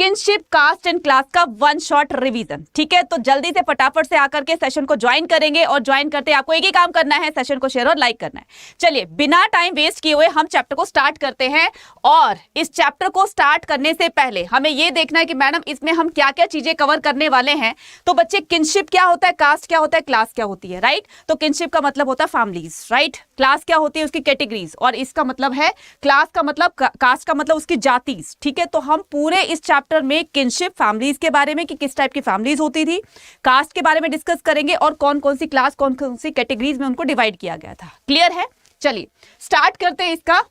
Kinship, caste and class का one shot revision. ठीक है, तो जल्दी से फटाफट से आकर के सेशन को ज्वाइन करेंगे और ज्वाइन करते आपको एक ही काम करना है, सेशन को शेयर और लाइक करना है। चलिए बिना टाइम वेस्ट किए हुए हम चैप्टर को स्टार्ट करते हैं। और इस चैप्टर को स्टार्ट करने से पहले हमें यह देखना है कि मैडम इसमें हम क्या क्या चीजें कवर करने वाले हैं। तो बच्चे किनशिप क्या होता है, कास्ट क्या होता है, क्लास क्या होती है, राइट। तो किनशिप का मतलब होता है फैमिलीज, राइट। क्लास क्या होती है, उसकी कैटेगरीज, और इसका मतलब है क्लास का मतलब, कास्ट का मतलब उसकी जातीज। ठीक है, तो हम पूरे इस चैप्टर में किनशिप, फैमिलीज के बारे में कि किस टाइप की फैमिलीज होती थी, कास्ट के बारे में डिस्कस करेंगे और कौन कौन सी क्लास, कौन कौन सी कैटेगरीज में उनको डिवाइड किया गया था। क्लियर है? चलिए स्टार्ट करते हैं इसका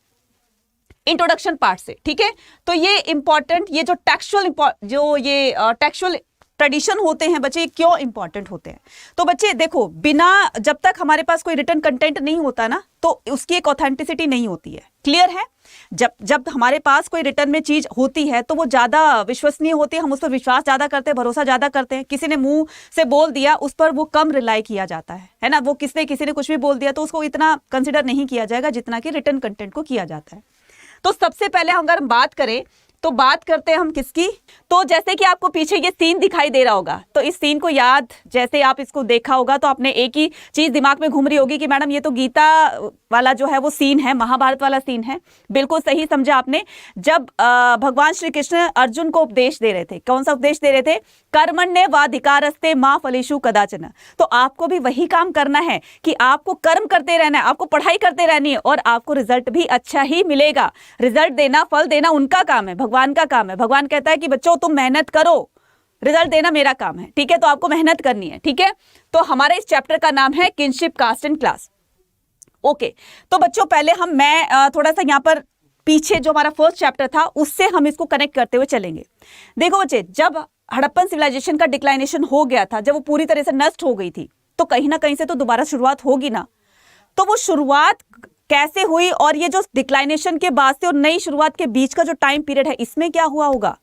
इंट्रोडक्शन पार्ट से। ठीक है, तो ये इंपॉर्टेंट, ये जो टेक्सुअल ट्रेडिशन होते हैं बच्चे, क्यों इंपॉर्टेंट होते हैं? तो बच्चे देखो, बिना, जब तक हमारे पास कोई रिटन कंटेंट नहीं होता ना, तो उसकी एक ऑथेंटिसिटी नहीं होती है। क्लियर है? जब हमारे पास कोई रिटर्न में चीज होती है तो वो ज्यादा विश्वसनीय होती है, हम उस पर विश्वास ज्यादा करते हैं, भरोसा ज्यादा करते हैं। किसी ने मुंह से बोल दिया, उस पर वो कम रिलाई किया जाता है ना। वो किसी ने कुछ भी बोल दिया तो उसको इतना कंसिडर नहीं किया जाएगा जितना कि रिटर्न कंटेंट को किया जाता है। तो सबसे पहले अगर हम बात करें तो बात करते हैं हम किसकी? तो जैसे कि आपको पीछे ये सीन दिखाई दे रहा होगा, तो इस सीन को याद, जैसे आप इसको देखा होगा तो आपने एक ही चीज दिमाग में घूम रही होगी कि मैडम ये तो गीता वाला जो है वो सीन है, महाभारत वाला सीन है। बिल्कुल सही समझा आपने। जब भगवान श्री कृष्ण अर्जुन को उपदेश दे रहे थे, कौन सा उपदेश दे रहे थे? कर्मण्येवाधिकारस्ते मा फलेषु कदाचन। तो आपको भी वही काम करना है कि आपको कर्म करते रहना है, आपको पढ़ाई करते रहनी है और आपको रिजल्ट भी अच्छा ही मिलेगा। रिजल्ट देना, फल देना उनका काम है, भगवान का काम है। भगवान कहता है कि बच्चों तुम मेहनत करो, रिजल्ट देना मेरा काम है। ठीक है, तो आपको मेहनत करनी है। ठीक है, तो हमारे इस चैप्टर का नाम है kinship, caste and class. Okay, तो बच्चों पहले मैं थोड़ा सा यहाँ पर पीछे जो हमारा फर्स्ट चैप्टर था उससे हम इसको कनेक्ट करते हुए चलेंगे। देखो बच्चे, जब हड़प्पन सिविलाइजेशन का डिक्लाइनेशन हो गया था, जब वो पूरी तरह से नष्ट हो गई थी, तो कहीं ना कहीं से तो दोबारा शुरुआत होगी ना। तो वो शुरुआत कैसे हुई और ये जो डिक्लाइनेशन के बाद से और नई शुरुआत के बीच का जो टाइम पीरियड है, इसमें क्या हुआ होगा?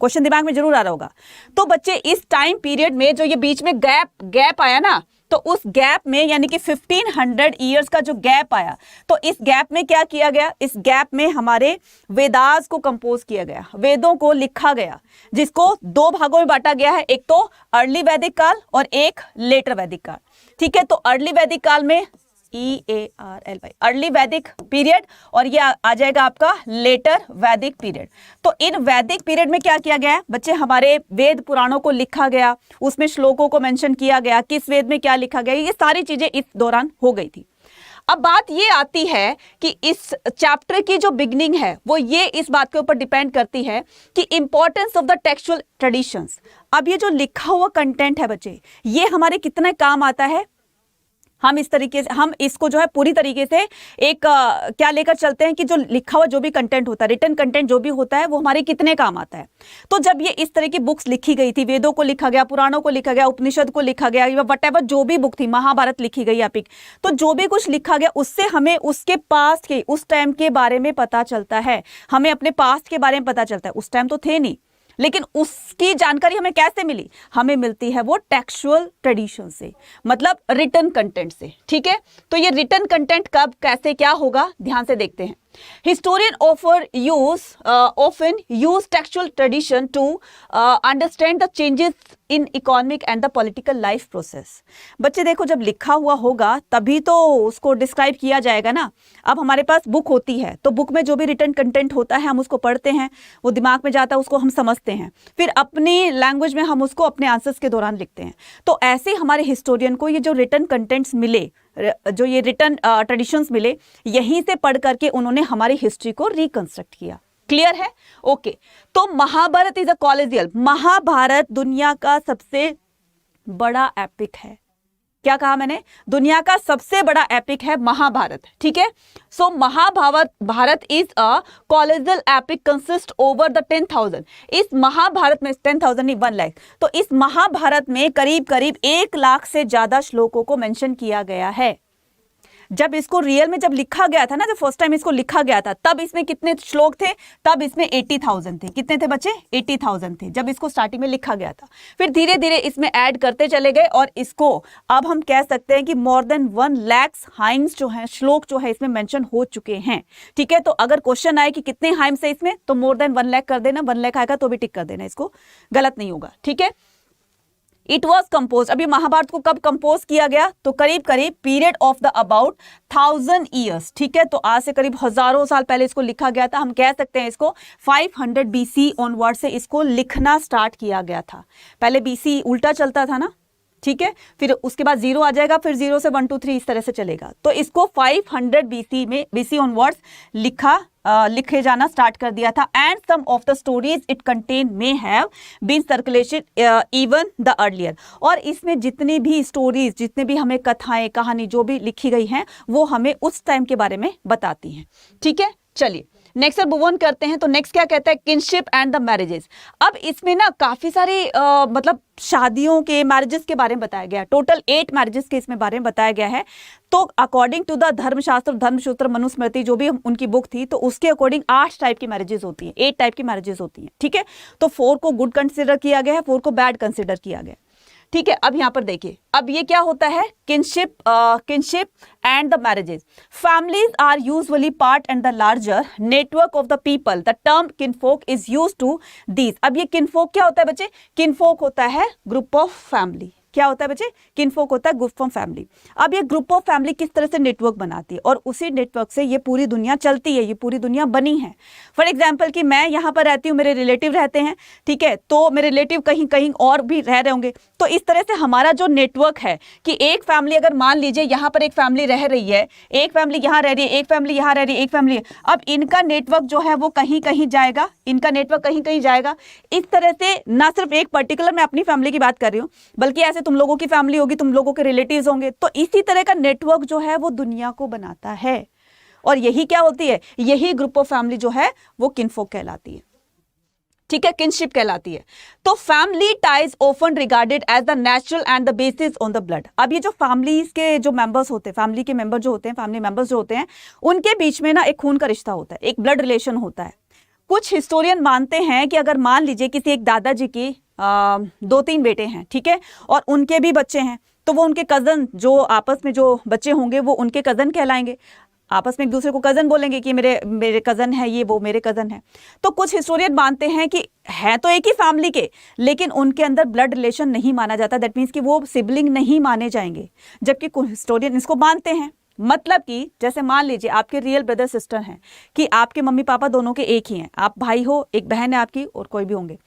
क्वेश्चन दिमाग में जरूर आ रहा होगा। तो बच्चे इस टाइम पीरियड में जो ये बीच में गैप आया ना, तो उस गैप में यानी कि 1500 ईयर्स का जो गैप आया, तो इस गैप में क्या किया गया? इस गैप में हमारे वेदास को कंपोज किया गया, वेदों को लिखा गया, जिसको दो भागों में बांटा गया है, एक तो अर्ली वैदिक काल और एक लेटर वैदिक काल। ठीक है, तो अर्ली वैदिक काल में EARLY, अर्ली वैदिक पीरियड, और ये आ जाएगा आपका लेटर वैदिक पीरियड। तो इन वैदिक पीरियड में क्या किया गया है बच्चे? हमारे वेद पुराणों को लिखा गया, उसमें श्लोकों को मेंशन किया गया, किस वेद में क्या लिखा गया, ये सारी चीजें इस दौरान हो गई थी। अब बात ये आती है कि इस चैप्टर की जो बिगनिंग है वो ये इस बात के ऊपर डिपेंड करती है कि importance of the textual traditions. अब ये जो लिखा हुआ कंटेंट है बच्चे, ये हमारे कितने काम आता है? हम इस तरीके से, हम इसको जो है पूरी तरीके से एक क्या लेकर चलते हैं कि जो लिखा हुआ जो भी कंटेंट होता है, रिटन कंटेंट जो भी होता है, वो हमारे कितने काम आता है। तो जब ये इस तरह की बुक्स लिखी गई थी, वेदों को लिखा गया, पुराणों को लिखा गया, उपनिषद को लिखा गया, या वटेवर जो भी बुक थी, महाभारत लिखी गई एपिक, तो जो भी कुछ लिखा गया उससे हमें उसके पास्ट के, उस टाइम के बारे में पता चलता है। हमें अपने पास्ट के बारे में पता चलता है। उस टाइम तो थे नहीं, लेकिन उसकी जानकारी हमें कैसे मिली? हमें मिलती है वो टेक्सचुअल ट्रेडिशन से, मतलब रिटन कंटेंट से। ठीक है, तो ये रिटन कंटेंट कब, कैसे, क्या होगा, ध्यान से देखते हैं। Historian often use textual tradition to understand the changes in economic and the political life process. बच्चे देखो, जब लिखा हुआ होगा तभी तो उसको डिस्क्राइब किया जाएगा ना। अब हमारे पास बुक होती है, तो बुक में जो भी रिटन कंटेंट होता है हम उसको पढ़ते हैं, वो दिमाग में जाता है, उसको हम समझते हैं, फिर अपनी लैंग्वेज में हम उसको अपने आंसर्स के दौरान लिखते हैं। तो ऐसे हमारे हिस्टोरियन को ये जो रिटन कंटेंट्स मिले, जो ये रिटन ट्रेडिशंस मिले, यहीं से पढ़ करके उन्होंने हमारी हिस्ट्री को रिकंस्ट्रक्ट किया। क्लियर है? ओके, तो महाभारत इज अ कॉलेजियल, महाभारत दुनिया का सबसे बड़ा एपिक है। क्या कहा मैंने? दुनिया का सबसे बड़ा एपिक है महाभारत। ठीक है, so Mahabharata is a colossal epic consist over the 10,000। इस महाभारत में 10,000 नहीं, 1 लाख। तो इस महाभारत में करीब करीब 1 लाख से ज्यादा श्लोकों को मेंशन किया गया है। जब इसको रियल में जब लिखा गया था ना, जब फर्स्ट टाइम इसको लिखा गया था, तब इसमें कितने श्लोक थे? तब इसमें 80,000 थे। कितने थे बच्चे? 80,000 थे जब इसको स्टार्टिंग में लिखा गया था। फिर धीरे धीरे इसमें ऐड करते चले गए और इसको अब हम कह सकते हैं कि मोर देन 1 लाख हाइम्स जो है, श्लोक जो है इसमें मेंशन हो चुके हैं। ठीक है, तो अगर क्वेश्चन आए कि कितने हाइम्स है इसमें, तो मोर देन 1 लाख कर देना, 1 लाख आएगा तो भी टिक कर देना, इसको गलत नहीं होगा। ठीक है, इट वॉज कंपोज, अभी महाभारत को कब कंपोज किया गया? तो करीब करीब period of the about 1000 years. ठीक है, तो आज से करीब हजारों साल पहले इसको लिखा गया था। हम कह सकते हैं इसको 500 BC ऑनवर्ड से इसको लिखना स्टार्ट किया गया था। पहले BC उल्टा चलता था ना, ठीक है, फिर उसके बाद 0 आ जाएगा, फिर 0 से 1 2 3 इस तरह से चलेगा। तो इसको 500 BC ऑनवर्ड्स लिखे जाना स्टार्ट कर दिया था। And some of the stories it contain may have been circulated even the earlier, और इसमें जितनी भी स्टोरीज, जितने भी हमें कथाएं, कहानी जो भी लिखी गई हैं, वो हमें उस टाइम के बारे में बताती हैं। ठीक है, चलिए नेक्स्ट अब मूव ऑन करते हैं। तो नेक्स्ट क्या कहता है? Kinship and the marriages. अब इसमें ना काफी सारे मतलब शादियों के, मैरिजेस के बारे में बताया गया। टोटल 8 मैरिजेस के इसमें बारे में बताया गया है। तो अकॉर्डिंग टू द धर्मसूत्र मनुस्मृति जो भी उनकी बुक थी, तो उसके अकॉर्डिंग 8 टाइप की मैरिजेस होती हैं, 8 टाइप की मैरिजेस होती हैं। ठीक है, तो 4 को गुड कंसिडर किया गया है, 4 को बैड कंसिडर किया गया। ठीक है, अब यहां पर देखिए, अब ये क्या होता है? Kinship and the marriages. Families are usually part and the larger network of the people. The term kinfolk is used to these. अब ये किनफोक क्या होता है बच्चे? किनफोक होता है ग्रुप ऑफ फैमिली। क्या होता है बच्चे? किनफोक होता है ग्रुप ऑफ फैमिली। अब ये ग्रुप ऑफ फैमिली किस तरह से नेटवर्क बनाती है, और उसी नेटवर्क से ये पूरी दुनिया चलती है, ये पूरी दुनिया बनी है। फॉर एग्जाम्पल कि मैं यहाँ पर रहती हूँ, मेरे रिलेटिव रहते हैं, ठीक है, तो मेरे रिलेटिव कहीं कहीं और भी रह रहे होंगे। तो इस तरह से हमारा जो नेटवर्क है कि एक फैमिली, अगर मान लीजिए यहाँ पर एक फैमिली रह रही है, एक फैमिली यहाँ रह रही है, एक फैमिली यहाँ रह रही है, एक फैमिली, अब इनका नेटवर्क जो है वो कहीं कहीं जाएगा, इनका नेटवर्क कहीं कहीं जाएगा। इस तरह से ना सिर्फ एक पर्टिकुलर, मैं अपनी फैमिली की बात कर रही हूँ, बल्कि ऐसे तुम लोगों की फैमिली होगी, तुम लोगों के रिलेटिव्स होंगे। तो इसी तरह का नेटवर्क जो है वो दुनिया को बनाता है, और यही क्या होती है? यही ग्रुप ऑफ फैमिली जो है वो किनफोक कहलाती है। ठीक है, किनशिप कहलाती है। तो family ties often regarded as the natural and the basis on the blood. अब ये जो फैमिलीज के जो मेंबर्स होते हैं, फैमिली के मेंबर जो होते हैं, फैमिली मेंबर्स जो होते हैं, उनके बीच में ना एक खून का रिश्ता होता है, एक ब्लड रिलेशन होता है। कुछ हिस्टोरियन मानते हैं कि अगर मान लीजिए किसी एक दादाजी की 2-3 बेटे हैं, ठीक है, और उनके भी बच्चे हैं, तो वो उनके कजन, जो आपस में जो बच्चे होंगे वो उनके कजन कहलाएंगे। आपस में एक दूसरे को कजन बोलेंगे कि मेरे कजन है, ये वो मेरे कजन है। तो कुछ हिस्टोरियन मानते हैं कि है तो एक ही फैमिली के, लेकिन उनके अंदर ब्लड रिलेशन नहीं माना जाता। दैट मीन्स कि वो सिबलिंग नहीं माने जाएंगे, जबकि कुछ हिस्टोरियन इसको मानते हैं। मतलब कि जैसे मान लीजिए आपके रियल ब्रदर सिस्टर हैं, कि आपके मम्मी पापा दोनों के एक ही हैं, आप भाई हो, एक बहन है आपकी, और कोई भी होंगे,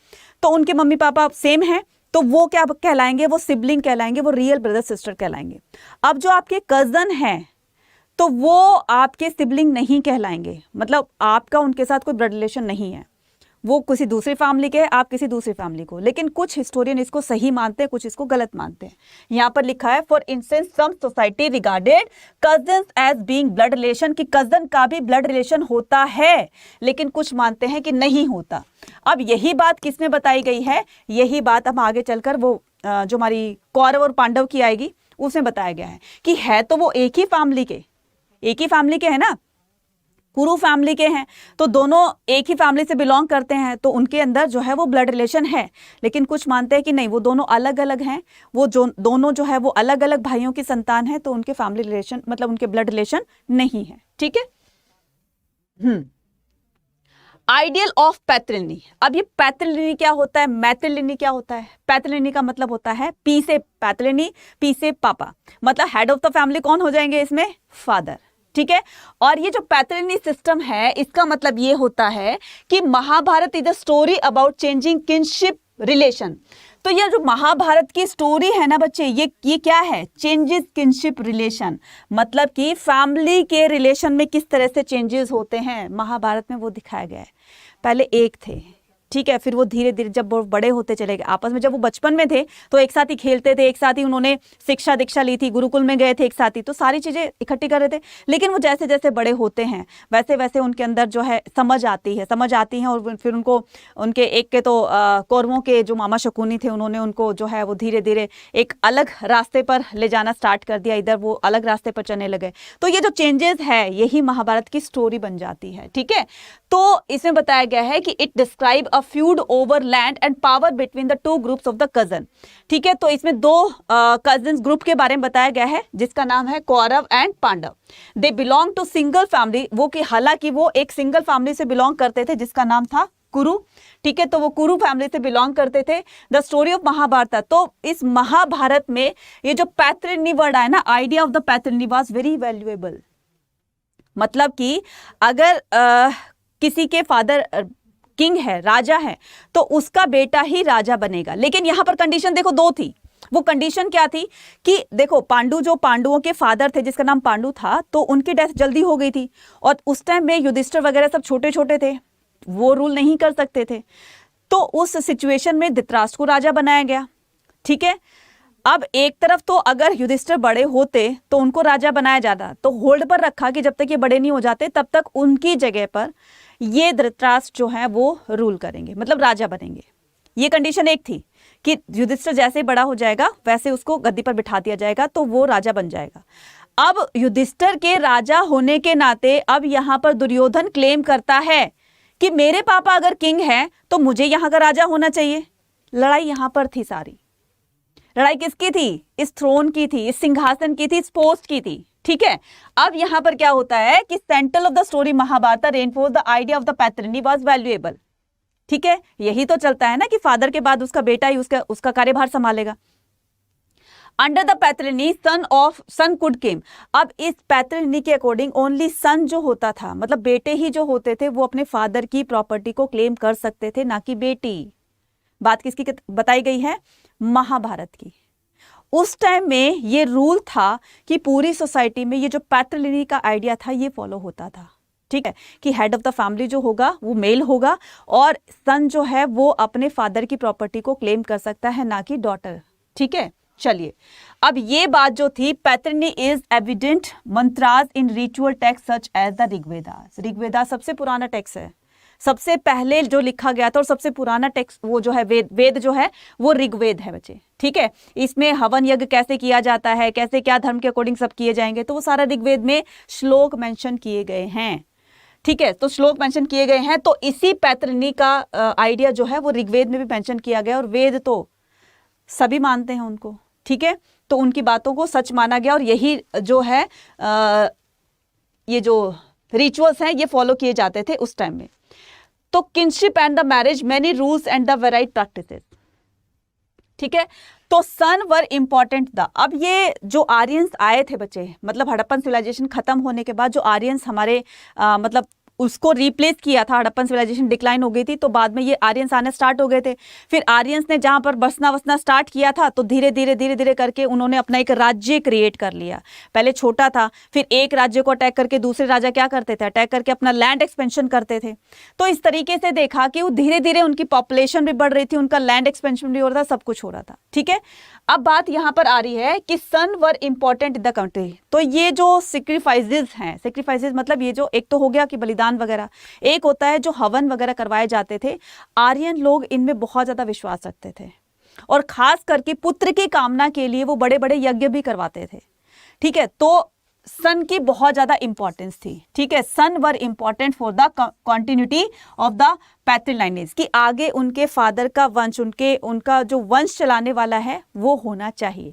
तो उनके मम्मी पापा सेम हैं, तो वो क्या कहलाएंगे? वो सिबलिंग कहलाएंगे, वो रियल ब्रदर सिस्टर कहलाएंगे। अब जो आपके कजन हैं, तो वो आपके सिबलिंग नहीं कहलाएंगे, मतलब आपका उनके साथ कोई ब्लड रिलेशन नहीं है, वो किसी दूसरी फैमिली के, आप किसी दूसरी फैमिली को। लेकिन कुछ हिस्टोरियन इसको सही मानते हैं, कुछ इसको गलत मानते हैं। यहाँ पर लिखा है for instance some society regarded cousins as being blood relation, कि कजन का भी ब्लड रिलेशन होता है, लेकिन कुछ मानते हैं कि नहीं होता। अब यही बात किसमें बताई गई है? यही बात हम आगे चलकर वो जो हमारी कौरव और पांडव की आएगी उसमें बताया गया है कि है तो वो एक ही फैमिली के है ना, कुरु फैमिली के हैं, तो दोनों एक ही फैमिली से बिलोंग करते हैं, तो उनके अंदर जो है वो ब्लड रिलेशन है। लेकिन कुछ मानते हैं कि नहीं, वो दोनों अलग अलग हैं, वो जो दोनों जो है वो अलग अलग भाइयों की संतान है, तो उनके फैमिली रिलेशन, मतलब उनके ब्लड रिलेशन नहीं है। ठीक है। Ideal of patriliny. अब ये पैट्रिलिनी क्या होता है, मैट्रिलिनी क्या होता है? पैट्रिलिनी का मतलब होता है पी से पैट्रिलिनी, पी से पापा, मतलब हेड ऑफ द फैमिली कौन हो जाएंगे इसमें? फादर। ठीक है, और ये जो पैट्रिलिनी सिस्टम है, इसका मतलब ये होता है कि Mahabharata is a story about changing kinship relation. तो ये जो महाभारत की स्टोरी है ना बच्चे, ये क्या है? चेंजेस किनशिप रिलेशन, मतलब कि फैमिली के रिलेशन में किस तरह से चेंजेस होते हैं, महाभारत में वो दिखाया गया है। पहले एक थे, ठीक है, फिर वो धीरे धीरे जब वो बड़े होते चले गए, आपस में जब वो बचपन में थे तो एक साथ ही खेलते थे, एक साथ ही उन्होंने शिक्षा दीक्षा ली थी, गुरुकुल में गए थे एक साथ ही, तो सारी चीजें इकट्ठी कर रहे थे। लेकिन वो जैसे जैसे बड़े होते हैं वैसे वैसे उनके अंदर जो है समझ आती है और फिर उनको उनके एक के तो कौरवों के जो मामा शकुनी थे उन्होंने उनको जो है वो धीरे धीरे एक अलग रास्ते पर ले जाना स्टार्ट कर दिया, इधर वो अलग रास्ते पर चलने लगे। तो ये जो चेंजेस है यही महाभारत की स्टोरी बन जाती है। ठीक है, तो इसमें बताया गया है कि it describe a feud over land and power between the two groups of the cousin. ठीक है, तो इसमें दो कजन्स ग्रुप के बारे में बताया गया है जिसका नाम है Kaurava and Pandava. They belong to single family, वो कि हालांकि वो एक सिंगल फैमिली से बिलोंग करते थे जिसका नाम था कुरु। ठीक है, तो वो कुरु फैमिली से बिलोंग करते थे। द स्टोरी ऑफ महाभारत, तो इस महाभारत में ये जो पैतृणी वर्ड आया ना, idea of the patriliny was very valuable. मतलब कि अगर किसी के फादर किंग है, राजा है, तो उसका बेटा ही राजा बनेगा। लेकिन यहां पर कंडीशन देखो दो थी। वो कंडीशन क्या थी कि देखो पांडु जो पांडुओं के फादर थे जिसका नाम पांडु था, तो उनकी डेथ जल्दी हो गई थी और उस टाइम में युधिष्ठिर वगैरह सब छोटे छोटे थे, वो रूल नहीं कर सकते थे। तो उस सिचुएशन में धृतराष्ट्र को राजा बनाया गया। ठीक है, अब एक तरफ तो अगर युधिष्ठिर बड़े होते तो उनको राजा बनाया जाता, तो होल्ड पर रखा कि जब तक ये बड़े नहीं हो जाते तब तक उनकी जगह पर ये धृतराष्ट्र जो है वो रूल करेंगे, मतलब राजा बनेंगे। ये कंडीशन एक थी कि युधिष्ठिर जैसे बड़ा हो जाएगा वैसे उसको गद्दी पर बिठा दिया जाएगा तो वो राजा बन जाएगा। अब युधिष्ठिर के राजा होने के नाते अब यहां पर दुर्योधन क्लेम करता है कि मेरे पापा अगर किंग है तो मुझे यहां का राजा होना चाहिए। लड़ाई यहां पर थी, सारी लड़ाई किसकी थी? इस थ्रोन की थी, इस सिंहासन की थी, इस पोस्ट की थी। ठीक है, अब यहां पर क्या होता है कि central of the story Mahabharata reinforce the idea of the patriliny was valuable. ठीक है, यही तो चलता है ना कि फादर के बाद उसका बेटा ही उसका कार्यभार संभालेगा। अंडर द पैतृणी सन कुड केम। अब इस पैतृणी के अकॉर्डिंग ओनली सन जो होता था, मतलब बेटे ही जो होते थे वो अपने फादर की प्रॉपर्टी को क्लेम कर सकते थे, ना कि बेटी। बात किसकी बताई गई है? महाभारत की। उस टाइम में ये रूल था कि पूरी सोसाइटी में ये जो पैट्रिलिनी का आइडिया था ये फॉलो होता था। ठीक है, कि हेड ऑफ द फैमिली जो होगा वो मेल होगा और सन जो है वो अपने फादर की प्रॉपर्टी को क्लेम कर सकता है, ना कि डॉटर। ठीक है, चलिए अब ये बात जो थी, patriliny is evident mantras in ritual text such as the Rigvedas. Rigveda सबसे पुराना टेक्स्ट है, सबसे पहले जो लिखा गया था और सबसे पुराना टेक्स्ट वो जो है वेद जो है वो ऋग्वेद है बच्चे। ठीक है, इसमें हवन यज्ञ कैसे किया जाता है, कैसे क्या धर्म के अकॉर्डिंग सब किए जाएंगे, तो वो सारा ऋग्वेद में श्लोक मेंशन किए गए हैं। ठीक है, तो श्लोक मेंशन किए गए हैं, तो इसी पैतृनी का आइडिया जो है वो ऋग्वेद में भी मेंशन किया गया और वेद तो सभी मानते हैं उनको। ठीक है, तो उनकी बातों को सच माना गया और यही जो है ये जो रिचुअल्स हैं ये फॉलो किए जाते थे उस टाइम में। तो kinship and the marriage, many rules and the variety practices. ठीक है, तो सन वर इंपॉर्टेंट द। अब ये जो आर्यंस आए थे बच्चे, मतलब हड़प्पन सिविलाइजेशन खत्म होने के बाद जो आर्यंस हमारे मतलब उसको रिप्लेस किया था, हड़प्पन सिविलाइजेशन डिक्लाइन हो गई थी, तो बाद में ये आर्यंस आने स्टार्ट हो गए थे। फिर आर्यंस ने जहां पर बसना वसना स्टार्ट किया था तो धीरे धीरे करके उन्होंने अपना एक राज्य क्रिएट कर लिया। पहले छोटा था, फिर एक राज्य को अटैक करके दूसरे राजा क्या करते थे, अटैक करके अपना लैंड एक्सपेंशन करते थे। तो इस तरीके से देखा कि वो धीरे धीरे उनकी पॉपुलेशन भी बढ़ रही थी, उनका लैंड एक्सपेंशन भी हो रहा था, सब कुछ हो रहा था। ठीक है, अब बात यहां पर आ रही है कि सन were important in the country. तो ये जो सेक्रीफाइसेस हैं, सेक्रीफाइसेस मतलब ये जो एक तो हो गया कि बलिदान वगैरह, एक होता है जो हवन वगैरह करवाए जाते थे। आर्यन लोग इनमें बहुत ज्यादा विश्वास रखते थे और खास करके पुत्र की कामना के लिए वो बड़े बड़े यज्ञ भी करवाते थे। ठीक है, तो सन की बहुत ज्यादा इंपॉर्टेंस थी। ठीक है, son were important for the continuity of the पैतृ लाइनेज, कि आगे उनके फादर का वंश, उनका जो वंश चलाने वाला है वो होना चाहिए।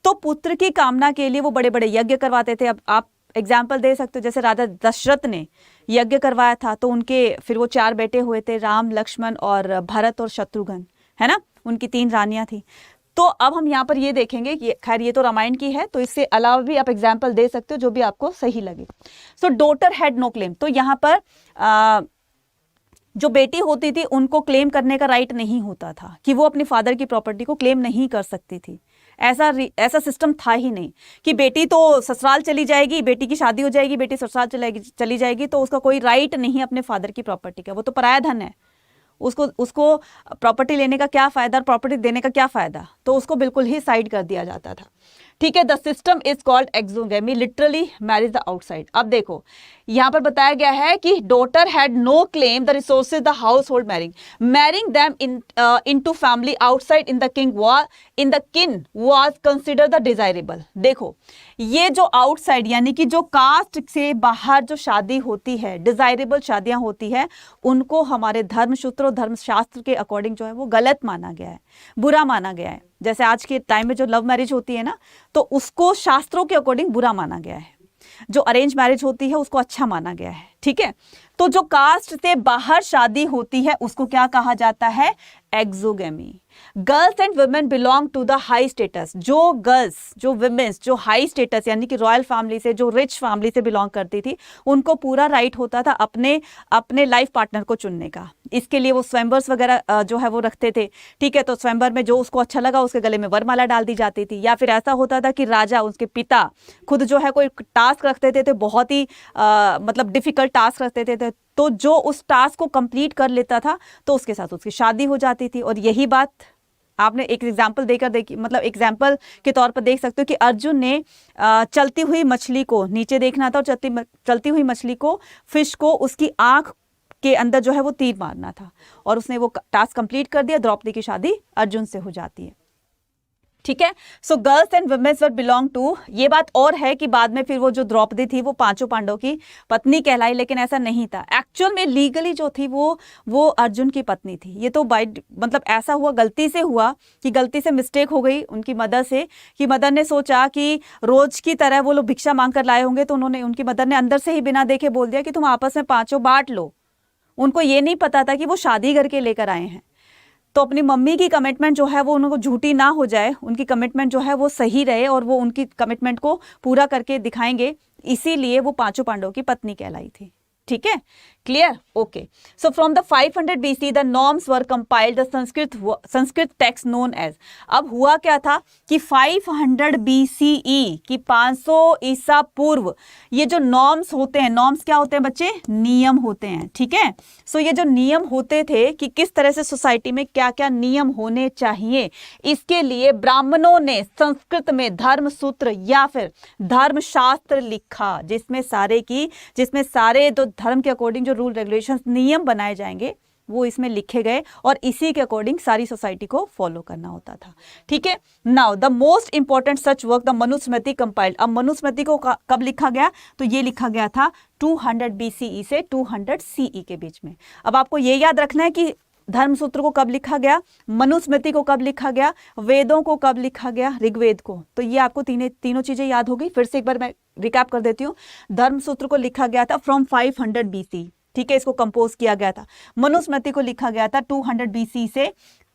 तो पुत्र की कामना के लिए वो बड़े बड़े यज्ञ करवाते थे। अब आप एग्जाम्पल दे सकते हो, जैसे राजा दशरथ ने यज्ञ करवाया था तो उनके फिर वो 4 बेटे हुए थे, राम, लक्ष्मण और भरत और शत्रुघ्न, है ना, उनकी 3 रानियां थी। तो अब हम यहाँ पर ये देखेंगे कि खैर ये तो रामायण की है, तो इससे अलावा भी आप एग्जाम्पल दे सकते हो जो भी आपको सही लगे। सो डॉटर हैड नो क्लेम, तो यहाँ पर जो बेटी होती थी उनको क्लेम करने का राइट नहीं होता था, कि वो अपने फादर की प्रॉपर्टी को क्लेम नहीं कर सकती थी। ऐसा सिस्टम था ही नहीं कि बेटी तो ससुराल चली जाएगी, बेटी की शादी हो जाएगी, बेटी ससुराल चली जाएगी तो उसका कोई राइट नहीं अपने फादर की प्रॉपर्टी का, वो तो पराया धन है, उसको उसको प्रॉपर्टी लेने का क्या फायदा और प्रॉपर्टी देने का क्या फायदा, तो उसको बिल्कुल ही साइड कर दिया जाता था। ठीक है, the system is called exogamy, literally marriage the outside. अब देखो यहां पर बताया गया है कि daughter had no claim the resources the household marrying them into family outside in the kin was consider the desirable. देखो ये जो आउटसाइड यानी कि जो कास्ट से बाहर जो शादी होती है, डिजायरेबल शादियां होती है, उनको हमारे धर्मसूत्र और धर्मशास्त्र के अकॉर्डिंग जो है वो गलत माना गया है, बुरा माना गया है। जैसे आज के टाइम में जो लव मैरिज होती है ना, तो उसको शास्त्रों के अकॉर्डिंग बुरा माना गया है। जो अरेंज मैरिज होती है उसको अच्छा माना गया है। ठीक है, तो जो कास्ट से बाहर शादी होती है उसको क्या कहा जाता है? Exogamy. Girls and women belong to the high status. जो गर्ल्स, जो विमेन्स जो हाई स्टेटस यानी कि रॉयल फैमिली से, जो रिच फैमिली से बिलोंग करती थी, उनको पूरा राइट होता था अपने लाइफ पार्टनर को चुनने का। इसके लिए वो स्वयंवर्स वगैरह जो है वो रखते थे। ठीक है, तो स्वयंवर में जो उसको अच्छा लगा उसके गले में वरमाला डाल दी जाती थी, या फिर ऐसा होता था कि राजा, उसके पिता खुद जो है कोई टास्क रखते थे, तो बहुत ही मतलब डिफिकल्ट टास्क रखते थे, तो जो उस टास्क को कंप्लीट कर लेता था तो उसके साथ उसकी शादी हो जाती थी। और यही बात आपने एक एग्जाम्पल देकर मतलब एग्जाम्पल के तौर पर देख सकते हो कि अर्जुन ने चलती हुई मछली को नीचे देखना था, और चलती हुई मछली को, फिश को, उसकी आंख के अंदर जो है वो तीर मारना था, और उसने वो टास्क कंप्लीट कर दिया। द्रौपदी की शादी अर्जुन से हो जाती है। ठीक है, so girls and womens were belong to. ये बात और है कि बाद में फिर वो जो द्रौपदी थी वो पांचों पांडवों की पत्नी कहलाई, लेकिन ऐसा नहीं था। एक्चुअल में लीगली जो थी वो अर्जुन की पत्नी थी। ये तो बाय मतलब ऐसा हुआ, गलती से हुआ कि गलती से मिस्टेक हो गई उनकी मदर से, कि मदर ने सोचा कि रोज की तरह वो लोग भिक्षा मांग कर लाए होंगे, तो उनकी मदर ने अंदर से ही बिना देखे बोल दिया कि तुम आपस में पांचों बांट लो। उनको ये नहीं पता था कि वो शादी करके लेकर आए हैं। तो अपनी मम्मी की कमिटमेंट जो है वो उनको झूठी ना हो जाए, उनकी कमिटमेंट जो है वो सही रहे, और वो उनकी कमिटमेंट को पूरा करके दिखाएंगे, इसीलिए वो पांचों पांडवों की पत्नी कहलाई थी। ठीक है, clear? Okay, so from the 500 BC the norms were compiled the Sanskrit text known as. अब हुआ क्या था कि 500 BCE की 500 ईसा पूर्व ये जो नॉर्म्स होते हैं, नॉर्म्स क्या होते हैं बच्चे? नियम होते हैं। ठीक है, सो ये जो नियम होते थे कि किस तरह से सोसाइटी में क्या क्या नियम होने चाहिए, इसके लिए ब्राह्मणों ने संस्कृत में धर्मसूत्र या फिर धर्मशास्त्र लिखा, जिसमें सारे जो धर्म के अकॉर्डिंग जो रूल रेगुलेशंस नियम बनाए जाएंगे वो इसमें लिखे गए, और इसी के अकॉर्डिंग सारी सोसाइटी को फॉलो करना होता था। ठीक है, now the most important such work the Manusmriti compiled. अब मनुस्मृति को कब लिखा गया? तो ये लिखा गया था 200 BCE से 200 CE के बीच में। अब आपको ये याद रखना है कि धर्मसूत्र को कब लिखा गया, मनुस्मृति को कब लिखा गया, वेदों को कब लिखा गया, ऋग्वेद को। तो ये आपको तीनों चीजें याद हो गई। फिर से एक बार मैं रिकैप कर देती हूँ। धर्मसूत्र को लिखा गया था फ्रॉम 500 BC। ठीक है, इसको कंपोज किया गया था। मनुस्मृति को लिखा गया था 200 BC से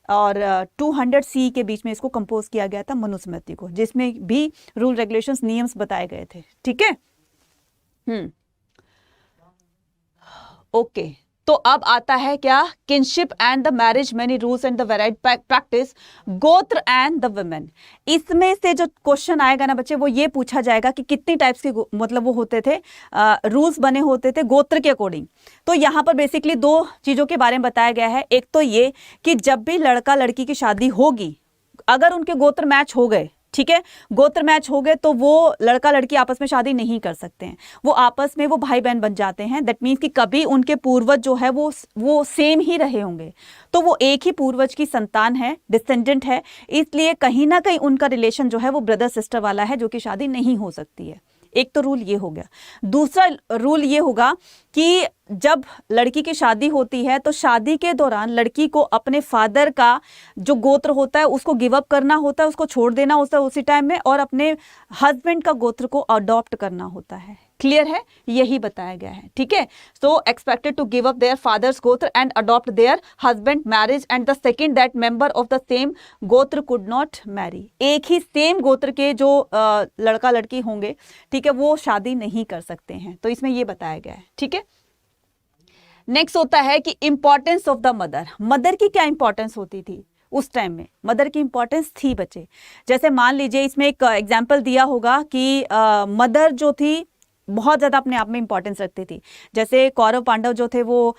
और 200 CE के बीच में इसको कंपोज किया गया था मनुस्मृति को, जिसमें भी रूल रेगुलेशंस नियम्स बताए गए थे। ठीक है, ओके, तो अब आता है क्या? Kinship and the marriage, many rules and the varied practice, गोत्र एंड द वुमेन। इसमें से जो क्वेश्चन आएगा ना बच्चे, वो ये पूछा जाएगा कि कितनी टाइप्स के मतलब वो होते थे, रूल्स बने होते थे गोत्र के अकॉर्डिंग। तो यहाँ पर बेसिकली 2 चीजों के बारे में बताया गया है। एक तो ये कि जब भी लड़का लड़की की शादी होगी, अगर उनके गोत्र मैच हो गए, ठीक है, गोत्र मैच हो गए, तो वो लड़का लड़की आपस में शादी नहीं कर सकते हैं, वो आपस में वो भाई बहन बन जाते हैं। दैट मीन्स कि कभी उनके पूर्वज जो है वो सेम ही रहे होंगे, तो वो एक ही पूर्वज की संतान है, डिसेंडेंट है, इसलिए कहीं ना कहीं उनका रिलेशन जो है वो ब्रदर सिस्टर वाला है, जो कि शादी नहीं हो सकती है। एक तो रूल ये हो गया। दूसरा रूल ये होगा कि जब लड़की की शादी होती है तो शादी के दौरान लड़की को अपने फादर का जो गोत्र होता है उसको गिव अप करना होता है, उसको छोड़ देना होता है उसी टाइम में, और अपने हस्बैंड का गोत्र को अडॉप्ट करना होता है। क्लियर है? यही बताया गया है। ठीक है, so expected to give up their fathers gotra and adopt their husband marriage, and the second that member of the same gotra could not marry. एक ही सेम गोत्र के जो लड़का लड़की होंगे, ठीक है, वो शादी नहीं कर सकते हैं। तो इसमें ये बताया गया है। ठीक है, नेक्स्ट होता है कि importance of the mother. Mother की क्या इंपॉर्टेंस होती थी उस टाइम में? मदर की इंपॉर्टेंस थी बच्चे, जैसे मान लीजिए इसमें एक एग्जाम्पल दिया होगा कि मदर जो थी बहुत ज्यादा अपने आप में इंपॉर्टेंस रखती थी। जैसे कौरव पांडव जो थे वो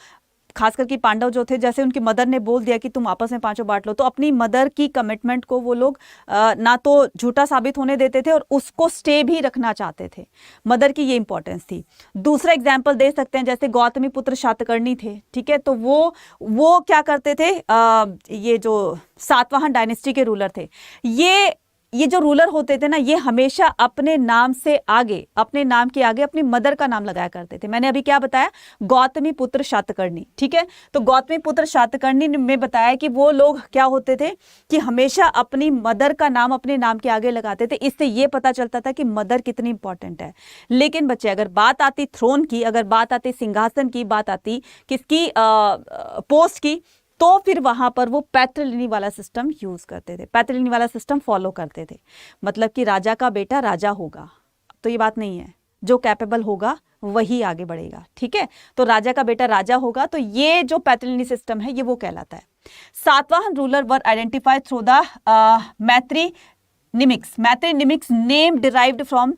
खास करके पांडव जो थे, जैसे उनकी मदर ने बोल दिया कि तुम आपस में पांचों बांट लो, तो अपनी मदर की कमिटमेंट को वो लोग ना तो झूठा साबित होने देते थे और उसको स्टे भी रखना चाहते थे। मदर की ये इंपॉर्टेंस थी। दूसरा एग्जाम्पल दे सकते हैं, जैसे गौतमी पुत्र शातकर्णी थे, ठीक है, तो वो क्या करते थे, ये जो सातवाहन डायनेस्टी के रूलर थे, ये जो रूलर होते थे ना, ये हमेशा अपने नाम से आगे, अपने नाम के आगे अपनी मदर का नाम लगाया करते थे। मैंने अभी क्या बताया, गौतमी पुत्र शातकर्णी, ठीक है, तो गौतमी पुत्र शातकर्णी में बताया कि वो लोग क्या होते थे कि हमेशा अपनी मदर का नाम अपने नाम के आगे लगाते थे। इससे ये पता चलता था कि मदर कितनी इंपॉर्टेंट है। लेकिन बच्चे, अगर बात आती थ्रोन की, अगर बात आती सिंहासन की, बात आती किसकी, पोस्ट की, तो फिर वहां पर वो पैट्रिलिनी वाला सिस्टम यूज करते थे, पैट्रिलिनी वाला सिस्टम फॉलो करते थे। मतलब कि राजा का बेटा राजा होगा, तो ये बात नहीं है, जो कैपेबल होगा वही आगे बढ़ेगा, ठीक है, तो राजा का बेटा राजा होगा, तो ये जो पैट्रिलिनी सिस्टम है ये वो कहलाता है। Satavahana ruler were identified through the metronymics name derived from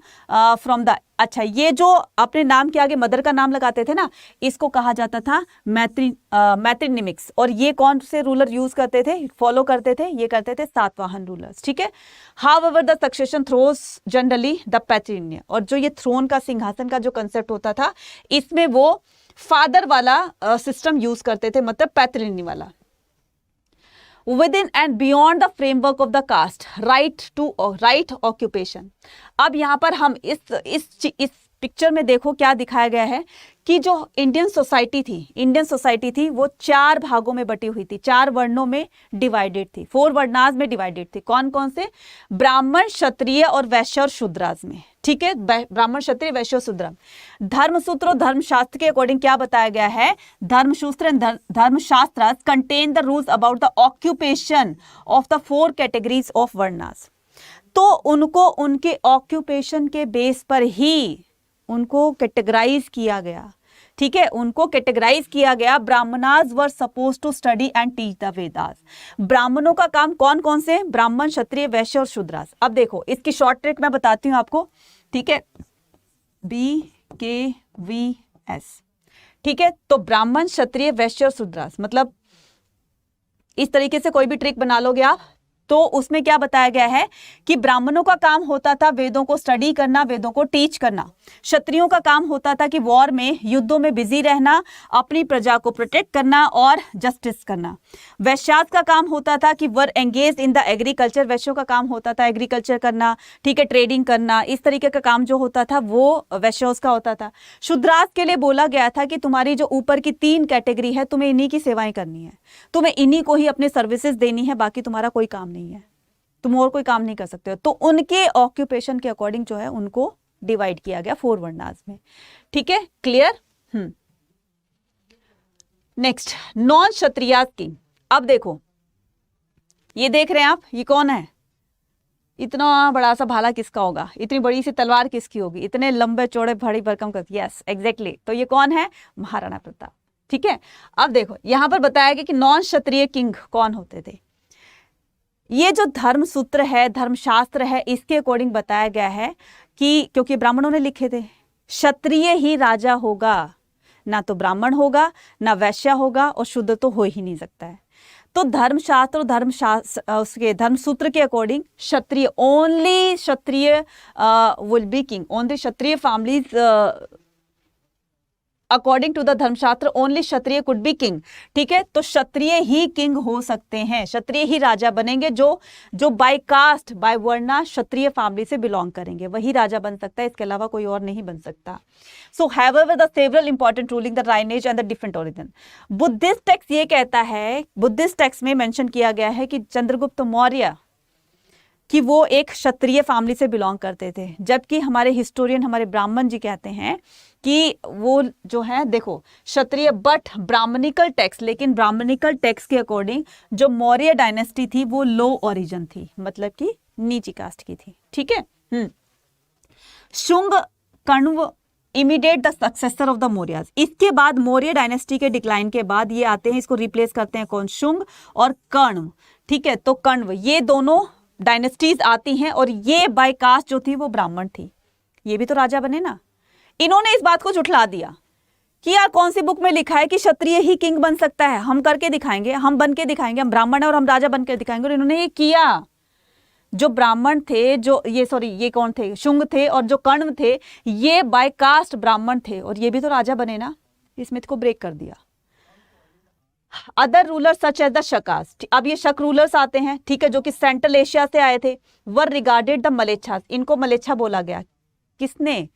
the, अच्छा, ये जो अपने नाम के आगे मदर का नाम लगाते थे ना, इसको कहा जाता था मैथ्रीनिमिक्स। और ये कौन से रूलर यूज करते थे, फॉलो करते थे, ये करते थे सातवाहन रूलर्स, ठीक है। However the succession throne generally the patrilineal, और जो ये थ्रोन का, सिंहासन का जो कंसेप्ट होता था, इसमें वो फादर वाला सिस्टम यूज करते थे, मतलब पैट्रिलिनी वाला। Within and beyond the framework of the caste, right occupation। अब यहाँ पर हम इस पिक्चर में देखो क्या दिखाया गया है कि जो इंडियन सोसाइटी थी वो 4 भागों में बटी हुई थी, 4 वर्णों में डिवाइडेड थी, 4 वर्णास में डिवाइडेड थी। कौन कौन से, ब्राह्मण, क्षत्रिय और वैश्य और शूद्रास में, ठीक है, ब्राह्मण, क्षत्रिय, वैश्य और शूद्र। धर्मसूत्र और धर्मशास्त्र के अकॉर्डिंग क्या बताया गया है, धर्मसूत्र एंड धर्मशास्त्र contain the rules about the occupation of the 4 categories of varnas. तो उनको उनके ऑक्यूपेशन के बेस पर ही उनको कैटेगराइज किया गया, ठीक है, उनको कैटेगराइज किया गया। Brahmanas were suppose to study and teach the Vedas. ब्राह्मणों का काम कौन कौन से, ब्राह्मण, क्षत्रिय, वैश्य और शूद्रास। अब देखो इसकी शॉर्ट ट्रिक मैं बताती हूँ आपको, ठीक है, BKVS, ठीक है, तो ब्राह्मण, क्षत्रिय, वैश्य और शूद्रास, मतलब इस तरीके से कोई भी ट्रिक बना लोगे आप, तो उसमें क्या बताया गया है कि ब्राह्मणों का काम होता था वेदों को स्टडी करना, वेदों को टीच करना। क्षत्रियों का काम होता था कि वॉर में, युद्धों में बिजी रहना, अपनी प्रजा को प्रोटेक्ट करना और जस्टिस करना। वैश्यास का काम होता था कि वर एंगेज इन द एग्रीकल्चर, वैश्यों का काम होता था एग्रीकल्चर करना, ठीक है, ट्रेडिंग करना, इस तरीके का काम जो होता था वो वैश्यों का होता था। शूद्रास के लिए बोला गया था कि तुम्हारी जो ऊपर की 3 कैटेगरी है, तुम्हें इन्हीं की सेवाएं करनी है, तुम्हें इन्हीं को ही अपनी सर्विसेज देनी है, बाकी तुम्हारा कोई काम नहीं है, तुम और कोई काम नहीं कर सकते हो। तो उनके ऑक्यूपेशन के अकॉर्डिंग जो है उनको डिवाइड किया गया 4 वर्णास में, ठीक है, क्लियर। नेक्स्ट, नॉन क्षत्रियास की। अब देखो ये देख रहे हैं आप, ये कौन है, इतना बड़ा सा भाला किसका होगा, इतनी बड़ी सी तलवार किसकी होगी, इतने लंबे चौड़े भारी भरकम कर, यस एग्जैक्टली, तो ये कौन है, महाराणा प्रताप, ठीक है। अब देखो यहां पर बताया गया कि नॉन क्षत्रिय किंग कौन होते थे। ये जो धर्मसूत्र है, धर्मशास्त्र है, इसके अकॉर्डिंग बताया गया है कि क्योंकि ब्राह्मणों ने लिखे थे, क्षत्रिय ही राजा होगा, ना तो ब्राह्मण होगा, ना वैश्य होगा, और शुद्र तो हो ही नहीं सकता है। तो धर्मशास्त्र और उसके धर्मसूत्र के according Kshatriya, only Kshatriya will be king, only Kshatriya families according to the Dharmashastra only Kshatriya could be king, ठीक है, तो क्षत्रिय ही किंग हो सकते हैं, क्षत्रिय ही राजा बनेंगे, जो बाय कास्ट, बाय वर्णा क्षत्रिय फैमिली से बिलोंग करेंगे, वही राजा बन सकता है, इसके अलावा कोई और नहीं बन सकता। सो however the several important ruling the lineage and the different origin. Buddhist text ये कहता है, बुद्धिस्ट टेक्स्ट में मेंशन किया गया है कि चंद्रगुप्त मौर्य कि वो एक क्षत्रिय फैमिली से बिलोंग करते थे, जबकि हमारे हिस्टोरियन, हमारे ब्राह्मण जी कहते हैं कि वो जो है, देखो क्षत्रिय बट ब्राह्मणिकल टेक्स्ट, लेकिन ब्राह्मणिकल टेक्स्ट के अकॉर्डिंग जो मौर्य डायनेस्टी थी वो लो ओरिजिन थी, मतलब कि नीची कास्ट की थी, ठीक है। Shunga Kanva immediate the successor of the Mauryas. इसके बाद मौर्य डायनेस्टी के डिक्लाइन के बाद ये आते हैं, इसको रिप्लेस करते हैं कौन, शुंग और कण्व, ठीक है, तो कण्व, ये दोनों डायनेस्टीज आती हैं और ये बाय कास्ट जो थी वो ब्राह्मण थी, ये भी तो राजा बने ना। इन्होंने इस बात को झुठला दिया कि यार कौन सी बुक में लिखा है कि क्षत्रिय ही किंग बन सकता है, हम करके दिखाएंगे, हम बन के दिखाएंगे, हम ब्राह्मण है और हम राजा बन के दिखाएंगे। और इन्होंने ये किया। जो ब्राह्मण थे, जो ये कौन थे, शुंग थे, और जो कर्ण थे, ये बाय कास्ट ब्राह्मण थे और ये भी तो राजा बने ना। इस मिथ को ब्रेक कर दिया। Other ruler such as the Shakas, अब ये शक रूलर्स आते हैं, ठीक है, जो कि सेंट्रल एशिया से आए थे, वर रिगार्डेड द मलेच्छा, इनको मलेच्छा बोला गया। किसने?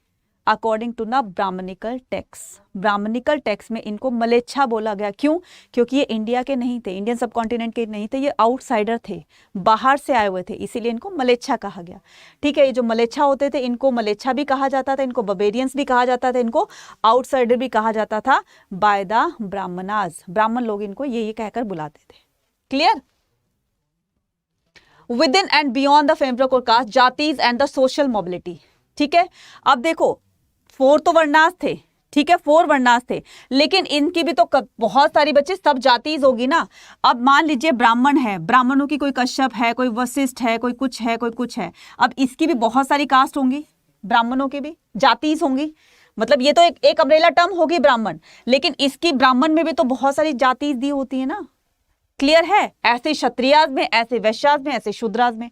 अकॉर्डिंग टू ना ब्राह्मणिकल टेक्स्ट, ब्राह्मणिकल टेक्स्ट में इनको मलेच्छा बोला गया। क्यों? क्योंकि ये इंडिया के नहीं थे, इंडियन सब कॉन्टिनेंट के नहीं थे, ये आउटसाइडर थे, बाहर से आए हुए थे, इसीलिए इनको मलेच्छा कहा गया। ठीक है, ये जो मलेच्छा होते थे इनको मलेच्छा भी कहा जाता था, इनको बबेरियंस भी कहा जाता था, इनको आउटसाइडर भी कहा जाता था बाय द ब्राह्मणास। ब्राह्मण लोग इनको ये कहकर बुलाते थे। Clear? Within and beyond the framework of caste, jatis and the social mobility. ठीक है, अब देखो 4 तो वर्णास थे, ठीक है, 4 वर्णास थे, लेकिन इनकी भी तो बहुत सारी बच्चे सब जातीज होगी ना। अब मान लीजिए ब्राह्मण है, ब्राह्मणों की कोई कश्यप है, कोई वशिष्ठ है, कोई कुछ है, कोई कुछ है। अब इसकी भी बहुत सारी कास्ट होंगी, ब्राह्मणों की भी जातीज होंगी, मतलब ये तो एक अम्ब्रेला टर्म होगी ब्राह्मण, लेकिन इसकी ब्राह्मण में भी तो बहुत सारी जातीज दी होती है ना। क्लियर है? ऐसे क्षत्रियाज में, ऐसे वैश्याज में, ऐसे शूद्राज में।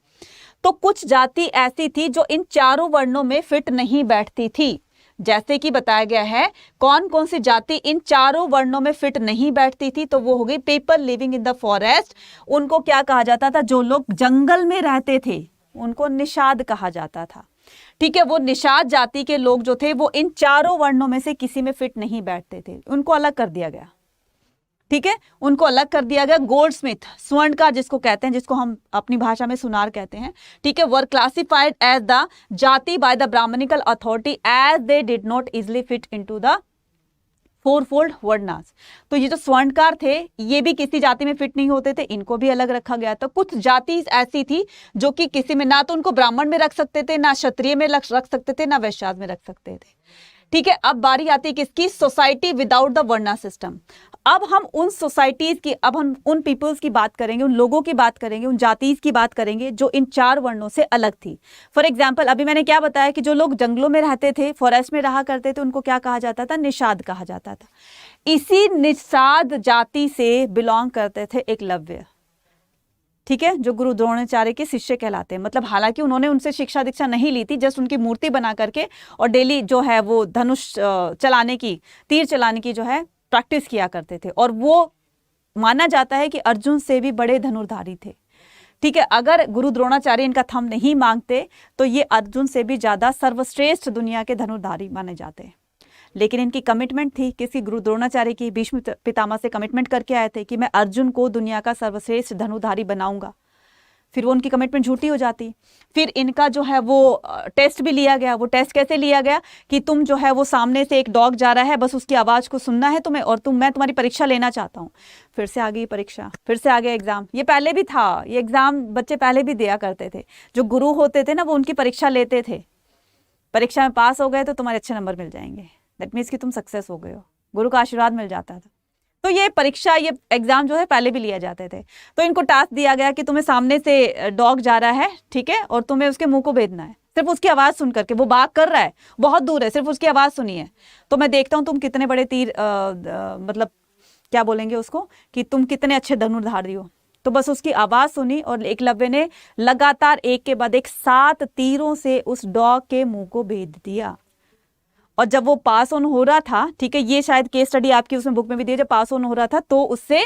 तो कुछ जाति ऐसी थी जो इन चारों वर्णों में फिट नहीं बैठती थी। जैसे कि बताया गया है कौन कौन सी जाति इन चारों वर्णों में फिट नहीं बैठती थी, तो वो हो गई people living in the forest. उनको क्या कहा जाता था? जो लोग जंगल में रहते थे उनको निषाद कहा जाता था। ठीक है, वो निषाद जाति के लोग जो थे वो इन चारों वर्णों में से किसी में फिट नहीं बैठते थे, उनको अलग कर दिया गया। ठीक है, उनको अलग कर दिया गया। गोल्डस्मिथ, स्वर्णकार जिसको कहते हैं, जिसको हम अपनी भाषा में सुनार कहते हैं, ठीक है, were classified as the jati by the Brahmanical authority as they did not easily fit into the 4-fold varnas. तो ये जो स्वर्णकार थे ये भी किसी जाति में फिट नहीं होते थे, इनको भी अलग रखा गया। तो कुछ जाति ऐसी थी जो कि किसी में, ना तो उनको ब्राह्मण में रख सकते थे, ना क्षत्रिय में रख सकते थे, ना वैश्य में रख सकते थे। ठीक है, अब बारी आती है किसकी? Society without the varna system. अब हम उन सोसाइटीज की, अब हम उन पीपल्स की बात करेंगे, उन लोगों की बात करेंगे, उन जातीज की बात करेंगे जो इन 4 वर्णों से अलग थी। फॉर एग्जाम्पल, अभी मैंने क्या बताया कि जो लोग जंगलों में रहते थे, फॉरेस्ट में रहा करते थे, उनको क्या कहा जाता था? निषाद कहा जाता था। इसी निषाद जाति से बिलोंग करते थे एकलव्य। ठीक है, जो गुरु द्रोणाचार्य के शिष्य कहलाते हैं। मतलब हालांकि उन्होंने उनसे शिक्षा दीक्षा नहीं ली थी, जस्ट उनकी मूर्ति बना करके और डेली जो है वो धनुष चलाने की, तीर चलाने की जो है प्रैक्टिस किया करते थे। और वो माना जाता है कि अर्जुन से भी बड़े धनुर्धारी थे। ठीक है, अगर गुरु द्रोणाचार्य इनका थंब नहीं मांगते तो ये अर्जुन से भी ज्यादा सर्वश्रेष्ठ दुनिया के धनुर्धारी माने जाते हैं। लेकिन इनकी कमिटमेंट थी, किसी गुरु द्रोणाचार्य की, भीष्म पितामह से कमिटमेंट करके आए थे कि मैं अर्जुन को दुनिया का सर्वश्रेष्ठ धनुर्धारी बनाऊंगा। फिर वो उनकी कमिटमेंट झूठी हो जाती। फिर इनका जो है वो टेस्ट भी लिया गया। वो टेस्ट कैसे लिया गया कि तुम जो है वो सामने से एक डॉग जा रहा है, बस उसकी आवाज को सुनना है तुम्हें, और मैं तुम्हारी परीक्षा लेना चाहता हूँ। फिर से आ गई परीक्षा, फिर से आ गया एग्जाम। ये पहले भी था, ये एग्जाम बच्चे पहले भी दिया करते थे। जो गुरु होते थे ना वो उनकी परीक्षा लेते थे। परीक्षा में पास हो गए तो तुम्हारे अच्छे नंबर मिल जाएंगे, दैट मीन्स कि तुम सक्सेस हो गए हो, गुरु का आशीर्वाद मिल जाता था। तो ये परीक्षा, ये एग्जाम जो है पहले भी लिया जाते थे। तो इनको टास्क दिया गया कि तुम्हें सामने से डॉग जा रहा है, ठीक है, और तुम्हें उसके मुंह को भेदना है, सिर्फ उसकी आवाज सुन करके। वो भाग कर रहा है, बहुत दूर है, सिर्फ उसकी आवाज सुनी है तो मैं देखता हूँ तुम कितने बड़े तीर मतलब क्या बोलेंगे उसको, कि तुम कितने अच्छे धनुर्धारी हो। तो बस उसकी आवाज सुनी और एकलव्य ने लगातार एक के बाद एक 7 तीरों से उस डॉग के मुंह को भेद दिया। और जब वो पास ऑन हो रहा था, ठीक है, ये शायद केस स्टडी आपकी उसमें बुक में भी दी है, जब पास ऑन हो रहा था तो उससे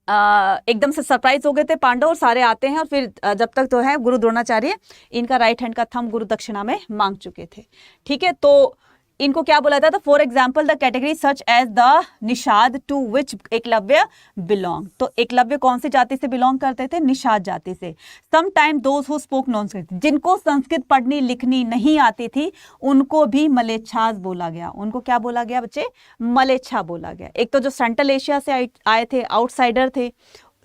एकदम से सरप्राइज हो गए थे पांडव, और सारे आते हैं। और फिर जब तक तो है गुरु द्रोणाचार्य इनका राइट हैंड का थंब गुरु दक्षिणा में मांग चुके थे। ठीक है, तो इनको क्या बोला जाता था? For example the category such as the Nishada to which Eklavya belong. तो एकलव्य कौन सी जाति से बिलोंग करते थे? निषाद जाति से। Sometime those who spoke non Sanskrit, जिनको संस्कृत पढ़नी लिखनी नहीं आती थी उनको भी मलेच्छास बोला गया। उनको क्या बोला गया बच्चे? मलेच्छा बोला गया। एक तो जो सेंट्रल एशिया से आए थे, आउटसाइडर थे,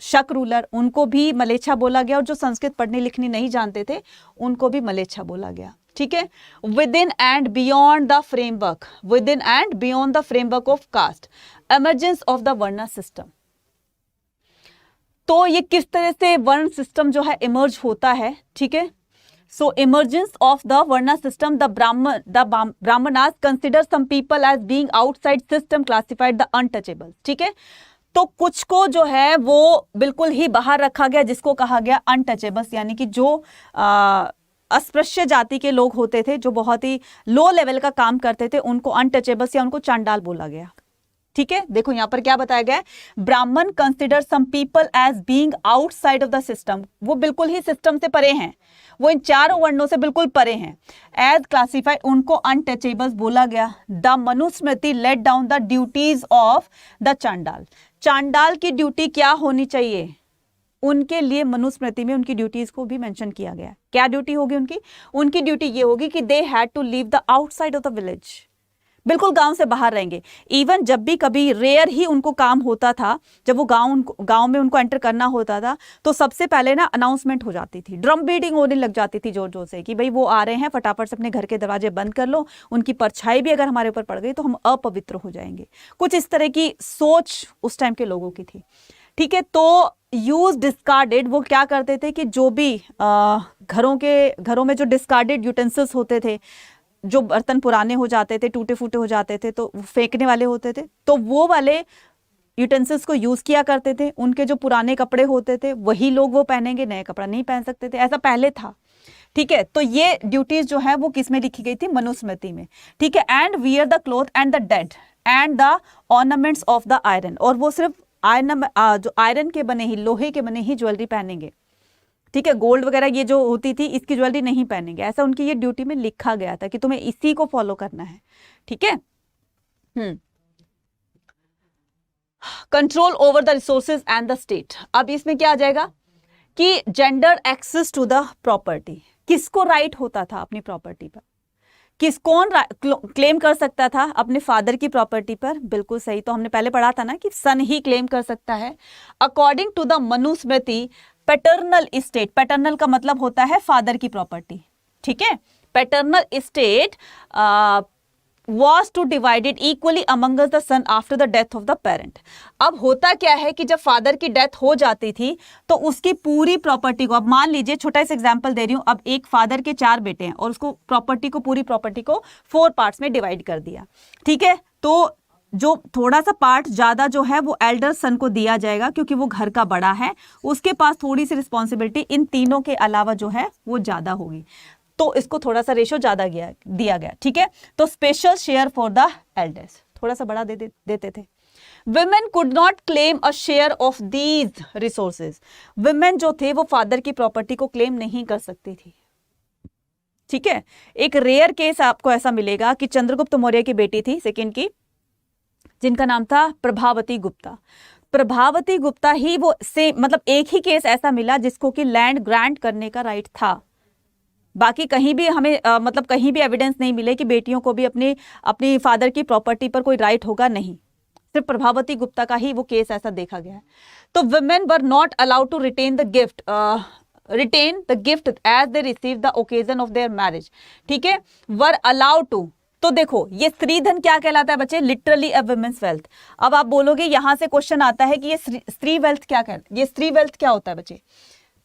शक रूलर, उनको भी मलेच्छा बोला गया। और जो संस्कृत पढ़नी लिखनी नहीं जानते थे उनको भी मलेच्छा बोला गया। ठीक है, within and beyond the framework, within and beyond the framework of caste, emergence of the varna system. तो ये किस तरह से वर्ण सिस्टम जो है इमर्ज होता है, ठीक है, So emergence of the Varna system, the Brahmanas consider some people as being outside system, classified the untouchables. ठीक है, तो कुछ को जो है वो बिल्कुल ही बाहर रखा गया, जिसको कहा गया अनटचेबल्स, यानी कि जो अस्पृश्य जाति के लोग होते थे, जो बहुत ही लो लेवल का काम करते थे, उनको अनटचेबल्स या उनको चांडाल बोला गया। ठीक है, देखो यहां पर क्या बताया गया है, Brahmana consider some people as being outside of the system, वो बिल्कुल ही सिस्टम से परे हैं, वो इन चारों वर्णों से बिल्कुल परे हैं। एज क्लासिफाइड, उनको अनटचेबल्स बोला गया। The Manusmriti laid down the duties of the Chandala, Chandala की ड्यूटी क्या होनी चाहिए, उनके लिए मनुस्मृति में उनकी ड्यूटीज को भी मेंशन किया गया। क्या ड्यूटी होगी उनकी? उनकी ड्यूटी ये होगी कि they had to live the outside of the village, बिल्कुल गांव से बाहर रहेंगे। इवन जब भी कभी रेयर ही उनको काम होता था, जब वो गांव में उनको एंटर करना होता था, तो सबसे पहले ना अनाउंसमेंट हो जाती थी, ड्रम बीटिंग होने लग जाती थी जोर जोर से कि भाई वो आ रहे हैं, फटाफट से अपने घर के दरवाजे बंद कर लो, उनकी परछाई भी अगर हमारे ऊपर पड़ गई तो हम अपवित्र हो जाएंगे। कुछ इस तरह की सोच उस टाइम के लोगों की थी। ठीक है, तो यूज डिस्कार्डेड, वो क्या करते थे कि जो भी घरों में जो डिस्कार्डेड यूटेंसिल्स होते थे, जो बर्तन पुराने हो जाते थे, टूटे फूटे हो जाते थे, तो फेंकने वाले होते थे, तो वो वाले यूटेंसिल्स को यूज किया करते थे। उनके जो पुराने कपड़े होते थे वही लोग वो पहनेंगे, नए कपड़ा नहीं पहन सकते थे, ऐसा पहले था। ठीक है, तो ये ड्यूटीज जो है वो किस में लिखी गई थी? मनुस्मृति में। ठीक है, and wear the cloth and the dead and the ornaments of the iron, और वो सिर्फ जो आयरन के बने ही, लोहे के बने ही ज्वेलरी पहनेंगे। ठीक है, गोल्ड वगैरह ये जो होती थी इसकी ज्वेलरी नहीं पहनेंगे, ऐसा उनकी ये ड्यूटी में लिखा गया था कि तुम्हें इसी को फॉलो करना है। ठीक है, control over the resources and the state. अब इसमें क्या आ जाएगा कि gender access to the property, किसको राइट होता था अपनी प्रॉपर्टी पर, कौन क्लेम कर सकता था अपने फादर की प्रॉपर्टी पर? बिल्कुल सही, तो हमने पहले पढ़ा था ना कि सन ही क्लेम कर सकता है। According to the Manusmriti, paternal estate, paternal का मतलब होता है फादर की प्रॉपर्टी। ठीक है, paternal estate was to divided equally among the son after the death of the parent। अब होता क्या है कि जब फादर की डेथ हो जाती थी तो उसकी पूरी प्रॉपर्टी को, अब मान लीजिए छोटा सा एग्जांपल दे रही हूं, अब एक फादर के 4 बेटे हैं और उसको पूरी प्रॉपर्टी को 4 पार्ट्स में डिवाइड कर दिया। ठीक है, तो जो थोड़ा सा पार्ट ज्यादा जो है वो एल्डर सन को दिया जाएगा क्योंकि वो घर का बड़ा है, उसके पास थोड़ी सी रिस्पॉन्सिबिलिटी इन तीनों के अलावा जो है वो ज्यादा होगी, तो इसको थोड़ा सा रेशो ज्यादा दिया गया। ठीक है, तो special share for the elders, थोड़ा सा बड़ा देते थे। Women could not claim a share of these resources, women जो थे वो फादर की प्रॉपर्टी को क्लेम नहीं कर सकती थी। ठीक है, एक रेयर केस आपको ऐसा मिलेगा कि चंद्रगुप्त मौर्य की बेटी थी सेकंड की, जिनका नाम था प्रभावती गुप्ता। प्रभावती गुप्ता ही वो से मतलब एक ही केस ऐसा मिला जिसको कि लैंड ग्रांट करने का राइट था। बाकी कहीं भी हमें मतलब कहीं भी एविडेंस नहीं मिले कि बेटियों को भी अपनी फादर की प्रॉपर्टी पर कोई राइट होगा, नहीं, सिर्फ प्रभावती गुप्ता का ही वो केस ऐसा देखा गया है। तो women were not allowed to retain the gift as they receive the occasion of their marriage. ठीक है, वर अलाउड टू, तो देखो ये स्त्री धन क्या कहलाता है बच्चे? Literally a women's wealth. अब आप बोलोगे, यहां से क्वेश्चन आता है कि ये स्त्री वेल्थ क्या कहता है, ये स्त्री वेल्थ क्या होता है बच्चे?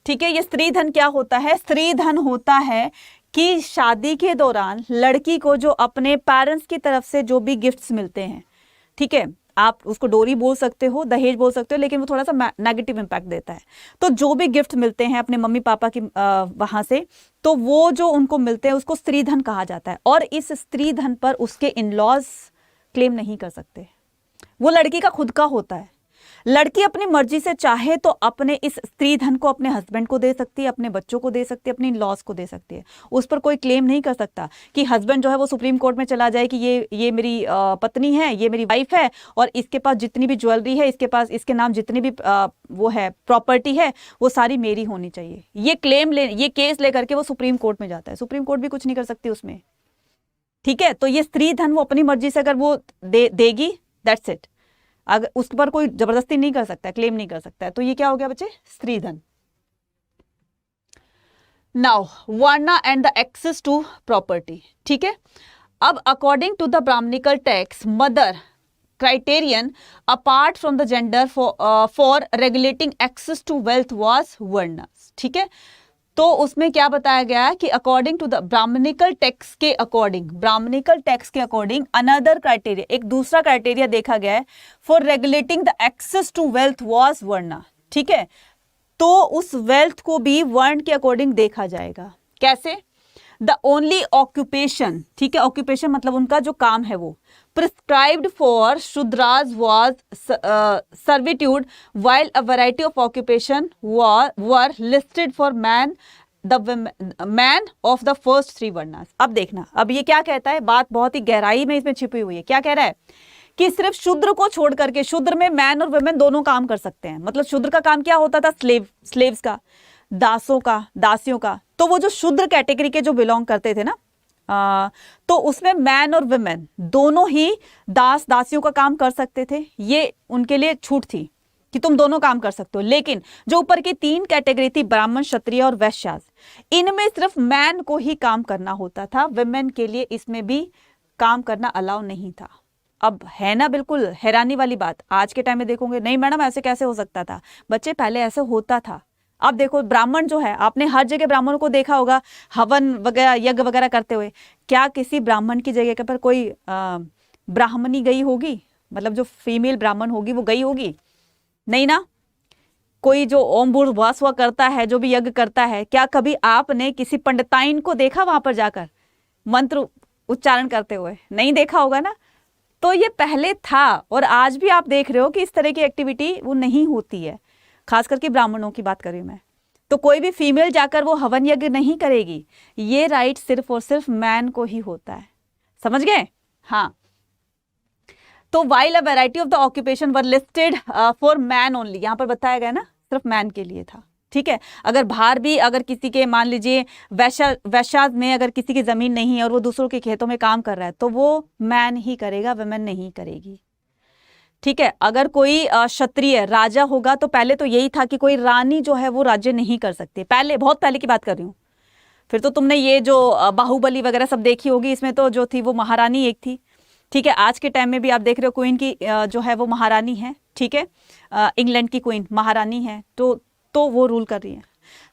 ठीक है, ये स्त्री धन क्या होता है? स्त्री धन होता है कि शादी के दौरान लड़की को जो अपने पेरेंट्स की तरफ से जो भी गिफ्ट्स मिलते हैं, ठीक है, आप उसको डोरी बोल सकते हो, दहेज बोल सकते हो, लेकिन वो थोड़ा सा नेगेटिव इंपैक्ट देता है। तो जो भी गिफ्ट मिलते हैं अपने मम्मी पापा की वहां से, तो वो जो उनको मिलते हैं उसको स्त्री धन कहा जाता है। और इस स्त्री धन पर उसके इन-लॉज क्लेम नहीं कर सकते, वो लड़की का खुद का होता है। लड़की अपनी मर्जी से चाहे तो अपने इस स्त्री धन को अपने हस्बैंड को दे सकती है, अपने बच्चों को दे सकती है, अपने इन-लॉज को दे सकती है। उस पर कोई क्लेम नहीं कर सकता कि हस्बैंड जो है वो सुप्रीम कोर्ट में चला जाए कि ये मेरी पत्नी है, ये मेरी वाइफ है, और इसके पास जितनी भी ज्वेलरी है, इसके नाम जितनी भी वो है प्रॉपर्टी है, वो सारी मेरी होनी चाहिए। ये केस लेकर के वो सुप्रीम कोर्ट में जाता है, सुप्रीम कोर्ट भी कुछ नहीं कर सकती उसमें। ठीक है, तो ये स्त्री धन वो अपनी मर्जी से अगर वो देगी, दैट्स इट। अगर उस पर कोई जबरदस्ती नहीं कर सकता, क्लेम नहीं कर सकता है। तो ये क्या हो गया बच्चे? स्त्री धन। Now varna and the access to property. ठीक है, अब according to the brahmanical text, another criterion apart from the gender for regulating access to wealth was varna. ठीक है, तो उसमें क्या बताया गया है कि according to the brahmanical text के अकॉर्डिंग अनदर क्राइटेरिया, एक दूसरा क्राइटेरिया देखा गया है for regulating the access to wealth was varna. ठीक है, तो उस वेल्थ को भी वर्ण के अकॉर्डिंग देखा जाएगा। कैसे? द ओनली ऑक्यूपेशन, ठीक है, ऑक्यूपेशन मतलब उनका जो काम है वो prescribed for Shudras was servitude while a variety of occupation were listed for man of the first three varnas. अब देखना, अब ये क्या कहता है, बात बहुत ही गहराई में इसमें छिपी हुई है। क्या कह रहा है कि सिर्फ शूद्र को छोड़ करके, शूद्र में मैन और वुमेन दोनों काम कर सकते हैं। मतलब शूद्र का काम क्या होता था? स्लेव्स का, दासों का, दासियों का। तो वो जो शूद्र कैटेगरी के जो बिलोंग करते थे ना, तो उसमें मैन और वुमेन दोनों ही दास दासियों का काम कर सकते थे। ये उनके लिए छूट थी कि तुम दोनों काम कर सकते हो। लेकिन जो ऊपर की तीन कैटेगरी थी, ब्राह्मण, क्षत्रिय और वैश्यास, इनमें सिर्फ मैन को ही काम करना होता था, वुमेन के लिए इसमें भी काम करना अलाउ नहीं था। अब है ना बिल्कुल हैरानी वाली बात। आज के टाइम में देखोगे, नहीं मैडम ऐसे कैसे हो सकता था? बच्चे पहले ऐसे होता था। अब देखो ब्राह्मण जो है, आपने हर जगह ब्राह्मणों को देखा होगा हवन वगैरह, यज्ञ वगैरह करते हुए। क्या किसी ब्राह्मण की जगह पर कोई ब्राह्मणी गई होगी? मतलब जो फीमेल ब्राह्मण होगी वो गई होगी? नहीं ना। कोई जो ओम भूर्भुवः हुआ करता है, जो भी यज्ञ करता है, क्या कभी आपने किसी पंडिताइन को देखा वहां पर जाकर मंत्र उच्चारण करते हुए? नहीं देखा होगा ना। तो ये पहले था और आज भी आप देख रहे हो कि इस तरह की एक्टिविटी वो नहीं होती है। खास करके ब्राह्मणों की बात करी मैं, तो कोई भी फीमेल जाकर वो हवन यज्ञ नहीं करेगी। ये राइट सिर्फ और सिर्फ मैन को ही होता है। समझ गए? हाँ। तो while a variety of the occupation were listed for man only, यहां पर बताया गया ना सिर्फ मैन के लिए था। ठीक है, अगर बाहर भी अगर किसी के, मान लीजिए वैश्यास में अगर किसी की जमीन नहीं है और वो दूसरों के खेतों में काम कर रहा है, तो वो मैन ही करेगा, वुमेन नहीं करेगी। ठीक है, अगर कोई क्षत्रिय राजा होगा तो पहले तो यही था कि कोई रानी जो है वो राज्य नहीं कर सकती। पहले, बहुत पहले की बात कर रही हूँ। फिर तो तुमने ये जो बाहुबली वगैरह सब देखी होगी, इसमें तो जो थी वो महारानी एक थी। ठीक है, आज के टाइम में भी आप देख रहे हो क्वीन की जो है वो महारानी है। ठीक है, इंग्लैंड की क्वीन महारानी है, तो वो रूल कर रही है।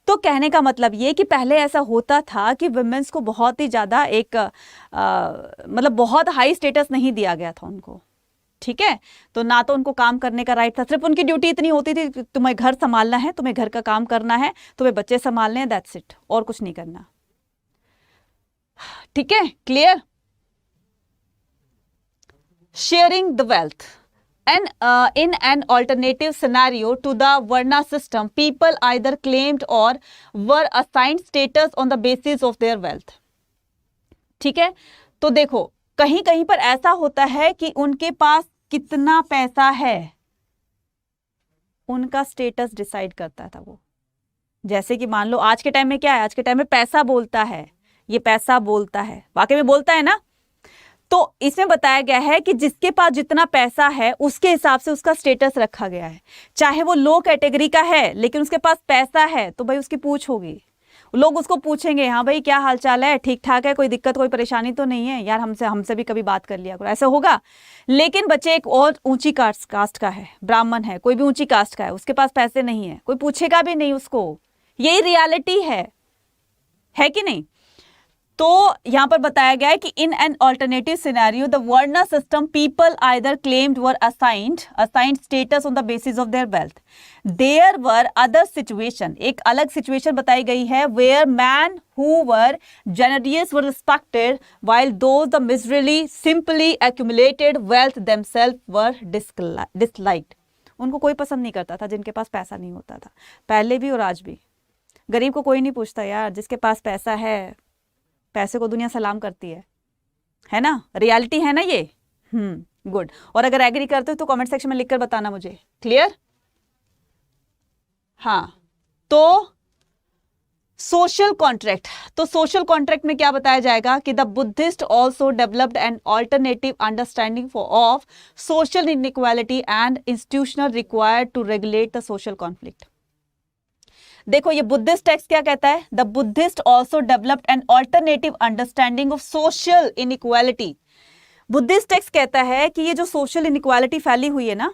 तो कहने का मतलब ये कि पहले ऐसा होता था कि वुमेन्स को बहुत ही ज़्यादा एक मतलब बहुत हाई स्टेटस नहीं दिया गया था उनको। ठीक है, तो ना तो उनको काम करने का राइट था, सिर्फ उनकी ड्यूटी इतनी होती थी कि तुम्हें घर संभालना है, तुम्हें घर का काम करना है, तुम्हें बच्चे संभालने हैं, दैट्स इट, और कुछ नहीं करना। ठीक है, clear? Sharing the wealth and in an alternative scenario to the Varna system, people either claimed or were assigned status on the basis of their wealth. ठीक है, तो देखो कहीं कहीं पर ऐसा होता है कि उनके पास कितना पैसा है, उनका स्टेटस डिसाइड करता था वो। जैसे कि मान लो आज के टाइम में क्या है, आज के टाइम में पैसा बोलता है, ये पैसा बोलता है, वाकई में बोलता है ना। तो इसमें बताया गया है कि जिसके पास जितना पैसा है उसके हिसाब से उसका स्टेटस रखा गया है। चाहे वो लो कैटेगरी का है लेकिन उसके पास पैसा है तो भाई उसकी पूछ होगी, लोग उसको पूछेंगे, हाँ भाई क्या हाल चाल है, ठीक ठाक है, कोई दिक्कत कोई परेशानी तो नहीं है यार, हमसे भी कभी बात कर लिया करो, ऐसा होगा। लेकिन बच्चे एक और ऊंची कास्ट का है, ब्राह्मण है, कोई भी ऊंची कास्ट का है, उसके पास पैसे नहीं है, कोई पूछेगा भी नहीं उसको। यही रियलिटी है कि नहीं? तो यहां पर बताया गया है कि in an alternative scenario the varna system people either claimed were assigned status on the basis of their wealth. There were other situation, एक अलग सिचुएशन बताई गई है, where man who were generous were respected while those the miserly simply accumulated wealth themselves were disliked. उनको कोई पसंद नहीं करता था जिनके पास पैसा नहीं होता था, पहले भी और आज भी। गरीब को कोई नहीं पूछता यार, जिसके पास पैसा है, पैसे को दुनिया सलाम करती है ना, रियलिटी है ना ये। गुड। और अगर एग्री करते हो तो कमेंट सेक्शन में लिखकर बताना मुझे। क्लियर? हाँ, तो सोशल कॉन्ट्रैक्ट, तो सोशल कॉन्ट्रैक्ट में क्या बताया जाएगा कि the Buddhist also developed an alternative understanding of social inequality and institutional required to regulate the social conflict. देखो ये बुद्धिस्ट टेक्स्ट क्या कहता है, the Buddhist also developed an alternative understanding of social inequality. Buddhist text कहता है कि ये जो सोशल इनइक्वालिटी फैली हुई है ना,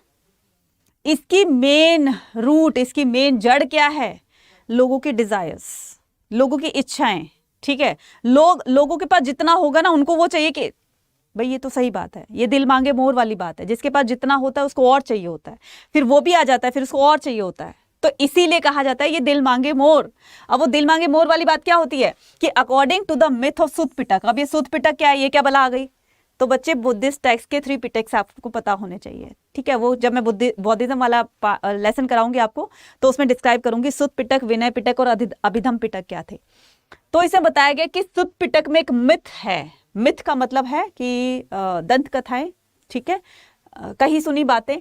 इसकी मेन रूट, इसकी मेन जड़ क्या है? लोगों के डिजायर्स, लोगों की इच्छाएं, ठीक है, लोगों के पास जितना होगा ना उनको वो चाहिए कि भाई ये तो सही बात है, ये दिल मांगे मोर वाली बात है, जिसके पास जितना होता है उसको और चाहिए होता है, फिर वो भी आ जाता है, फिर उसको और चाहिए होता है, तो इसीलिए कहा जाता है ये दिल मांगे मोर। अब वो दिल मांगे मोर वाली बात क्या होती है कि according to the myth of Sutta Pitaka, अब ये सुत पिटक क्या है, ये क्या बला आ गई, तो बच्चे बुद्धिस्ट टेक्स्ट के 3 पिटक्स आपको पता होने चाहिए, ठीक है, वो जब मैं बौद्धिज्म वाला लेसन कराऊंगी आपको तो उसमें डिस्क्राइब करूंगी सुत पिटक, विनय पिटक और अभिधम पिटक क्या थे। तो इसे बताया गया कि सुत पिटक में एक मिथ है, मिथ का मतलब है कि दंत कथाएं, ठीक है, कहीं सुनी बातें।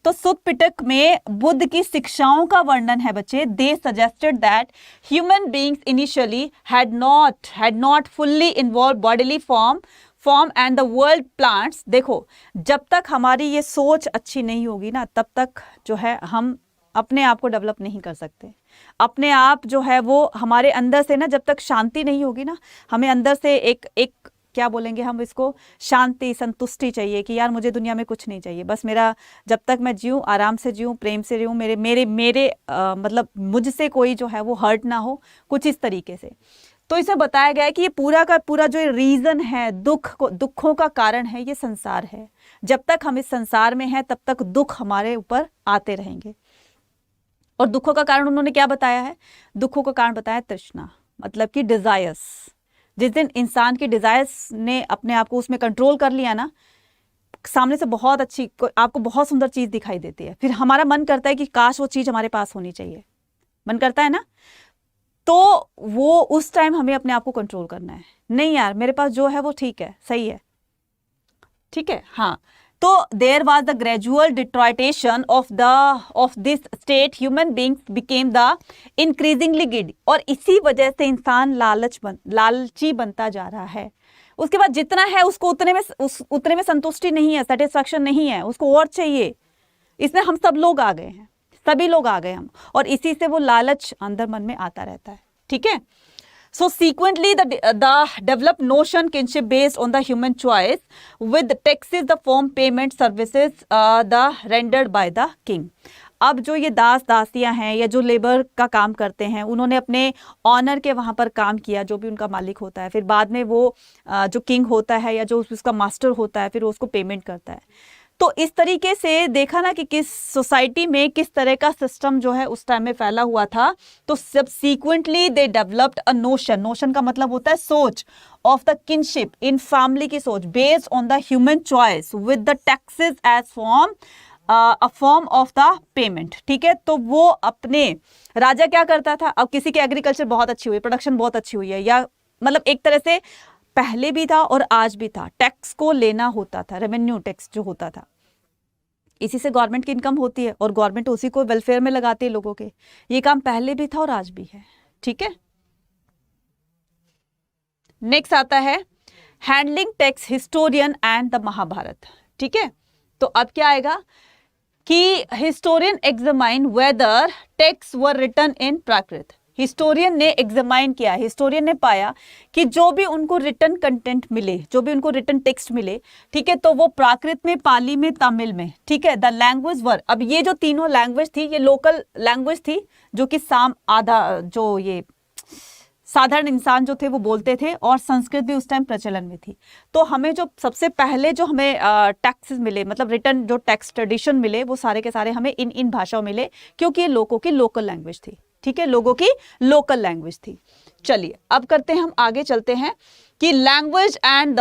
तो सुत पिटक में बुद्ध की शिक्षाओं का वर्णन है बच्चे। दे suggested that human beings initially had not fully involve bodily form and the world plants. देखो, जब तक हमारी ये सोच अच्छी नहीं होगी ना तब तक जो है हम अपने आप को डेवलप नहीं कर सकते। अपने आप जो है वो हमारे अंदर से ना, जब तक शांति नहीं होगी ना, हमें अंदर से एक क्या बोलेंगे हम इसको, शांति, संतुष्टि चाहिए कि यार मुझे दुनिया में कुछ नहीं चाहिए, बस मेरा जब तक मैं जीऊँ, आराम से जीऊँ, प्रेम से जीऊँ, मेरे मतलब मुझसे कोई जो है वो हर्ट ना हो, कुछ इस तरीके से। तो इसमें बताया गया है कि ये पूरा का पूरा जो रीजन है, दुखों का कारण है, ये संसार है। जब तक हम इस संसार में हैं तब तक दुख हमारे ऊपर आते रहेंगे। और दुखों का कारण उन्होंने क्या बताया है, दुखों का कारण बताया तृष्णा, मतलब कि डिजायर्स। जिस दिन इंसान की डिजायर्स ने अपने आप को उसमें कंट्रोल कर लिया ना, सामने से बहुत अच्छी, आपको बहुत सुंदर चीज दिखाई देती है, फिर हमारा मन करता है कि काश वो चीज हमारे पास होनी चाहिए, मन करता है ना, तो वो उस टाइम हमें अपने आप को कंट्रोल करना है। नहीं यार, मेरे पास जो है वो ठीक है, सही है, ठीक है, हाँ। तो there was the gradual deterioration of this state, human beings became the increasingly greedy, और इसी वजह से इंसान लालची बनता जा रहा है। उसके बाद जितना है उसको उतने में संतुष्टि नहीं है, सेटिस्फैक्शन नहीं है, उसको और चाहिए। इसमें हम सब लोग आ गए हैं, सभी लोग आ गए हम, और इसी से वो लालच अंदर मन में आता रहता है, ठीक है। So sequently the developed notion kinship based on the human choice with taxes the form payment services the rendered by the king। अब जो ये दास दासियां हैं या जो लेबर का काम करते हैं, उन्होंने अपने ऑनर के वहाँ पर काम किया, जो भी उनका मालिक होता है, फिर बाद में वो जो किंग होता है या जो उसका मास्टर होता है, फिर उसको पेमेंट करता है। तो इस तरीके से देखा ना कि किस सोसाइटी में किस तरह का सिस्टम जो है उस टाइम में फैला हुआ था। तो सबसीक्वेंटली दे डेवलप्ड अ नोशन का मतलब होता है सोच, of the kinship in family की सोच, based on the human choice with the taxes as form a form of the payment, ठीक है। तो वो अपने राजा क्या करता था, अब किसी की एग्रीकल्चर बहुत अच्छी हुई, प्रोडक्शन बहुत अच्छी हुई है, या मतलब एक तरह से पहले भी था और आज भी था, टैक्स को लेना होता था, रेवेन्यू टैक्स जो होता था, इसी से गवर्नमेंट की इनकम होती है और गवर्नमेंट उसी को वेलफेयर में लगाती है लोगों के। ये काम पहले भी था और आज भी है, ठीक है। नेक्स्ट आता है handling texts, historian and the Mahabharata, ठीक है। तो अब क्या आएगा कि historian examine whether texts were written in Prakrit. Historian ने एग्जामाइन किया, हिस्टोरियन ने पाया कि जो भी उनको रिटन कंटेंट मिले, जो भी उनको रिटन टेक्स्ट मिले, ठीक है, तो वो प्राकृत में, पाली में, तमिल में, ठीक है, द लैंग्वेज वर, अब ये जो तीनों लैंग्वेज थी ये लोकल लैंग्वेज थी, जो कि जो ये साधारण इंसान जो थे वो बोलते थे, और संस्कृत भी उस टाइम प्रचलन में थी। तो हमें जो सबसे पहले जो हमें टैक्सेस मिले, मतलब रिटर्न जो टैक्स ट्रेडिशन मिले, वो सारे के सारे हमें इन भाषाओं मिले, क्योंकि ये लोगों की लोकल लैंग्वेज थी, ठीक है, लोगों की लोकल लैंग्वेज थी। चलिए अब करते हैं, हम आगे चलते हैं कि लैंग्वेज एंड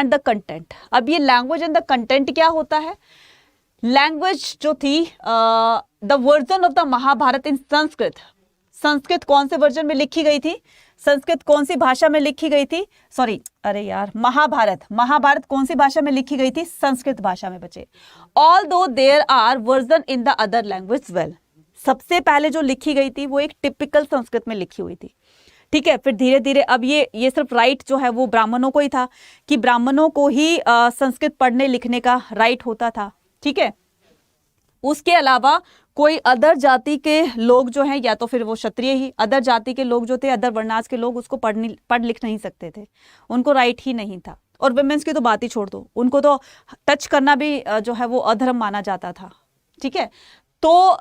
द कंटेंट। अब ये लैंग्वेज एंड द कंटेंट क्या होता है। लैंग्वेज जो थी, the version of the Mahabharata in Sanskrit, Sanskrit कौन से वर्जन में लिखी गई थी, संस्कृत कौन सी भाषा में लिखी गई थी, सॉरी अरे यार, महाभारत कौन सी भाषा में लिखी गई थी, संस्कृत भाषा में बचे। Although there are version in the other language well, सबसे पहले जो लिखी गई थी वो एक टिपिकल संस्कृत में लिखी हुई थी, ठीक है। फिर धीरे धीरे अब ये सिर्फ राइट जो है वो ब्राह्मणों को ही था, कि ब्राह्मणों को ही संस्कृत पढ़ने लिखने का राइट होता था, ठीक है। उसके अलावा कोई अदर जाति के लोग जो हैं, या तो फिर वो क्षत्रिय ही, अदर जाति के लोग जो थे, अदर वर्णास के लोग, उसको पढ़ लिख नहीं सकते थे, उनको राइट ही नहीं था। और विमेंस की तो बात ही छोड़ दो, उनको तो टच करना भी जो है वो अधर्म माना जाता था, ठीक है। तो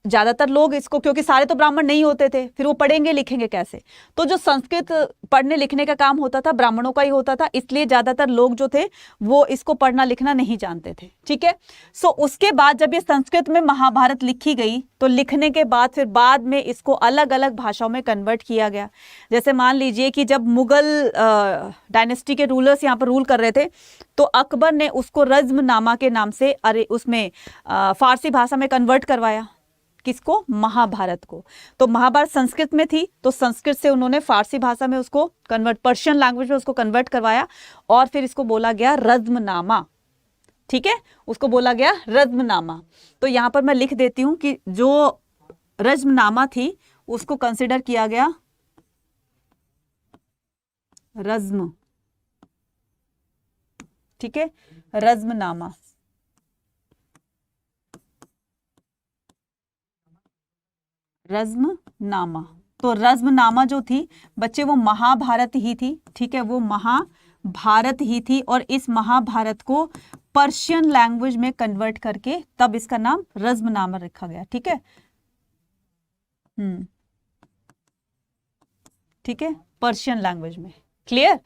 ज्यादातर लोग इसको, क्योंकि सारे तो ब्राह्मण नहीं होते थे, फिर वो पढ़ेंगे लिखेंगे कैसे, तो जो संस्कृत पढ़ने लिखने का काम होता था ब्राह्मणों का ही होता था, इसलिए ज्यादातर लोग जो थे वो इसको पढ़ना लिखना नहीं जानते थे। ठीक है, सो उसके बाद जब ये संस्कृत में महाभारत लिखी गई तो लिखने के बाद फिर बाद में इसको अलग अलग भाषाओं में कन्वर्ट किया गया। जैसे मान लीजिए कि जब मुगल डायनेस्टी के रूलर्स यहाँ पर रूल कर रहे थे तो अकबर ने उसको रज्मनामा के नाम से उसमें फारसी भाषा में कन्वर्ट करवाया। किसको? महाभारत को। तो महाभारत संस्कृत में थी तो संस्कृत से उन्होंने फारसी भाषा में उसको कन्वर्ट, पर्शियन लैंग्वेज में उसको कन्वर्ट करवाया और फिर इसको बोला गया रज्मनामा। ठीक है, उसको बोला गया रज्मनामा। तो यहां पर मैं लिख देती हूं कि जो रज्मनामा थी उसको कंसिडर किया गया रज्म। ठीक है, रज्मनामा। रज्मनामा, तो रज्मनामा जो थी बच्चे वो महाभारत ही थी। ठीक है, वो महाभारत ही थी और इस महाभारत को पर्शियन लैंग्वेज में कन्वर्ट करके तब इसका नाम रज्मनामा रखा गया। ठीक है, ठीक है, पर्शियन लैंग्वेज में। Clear?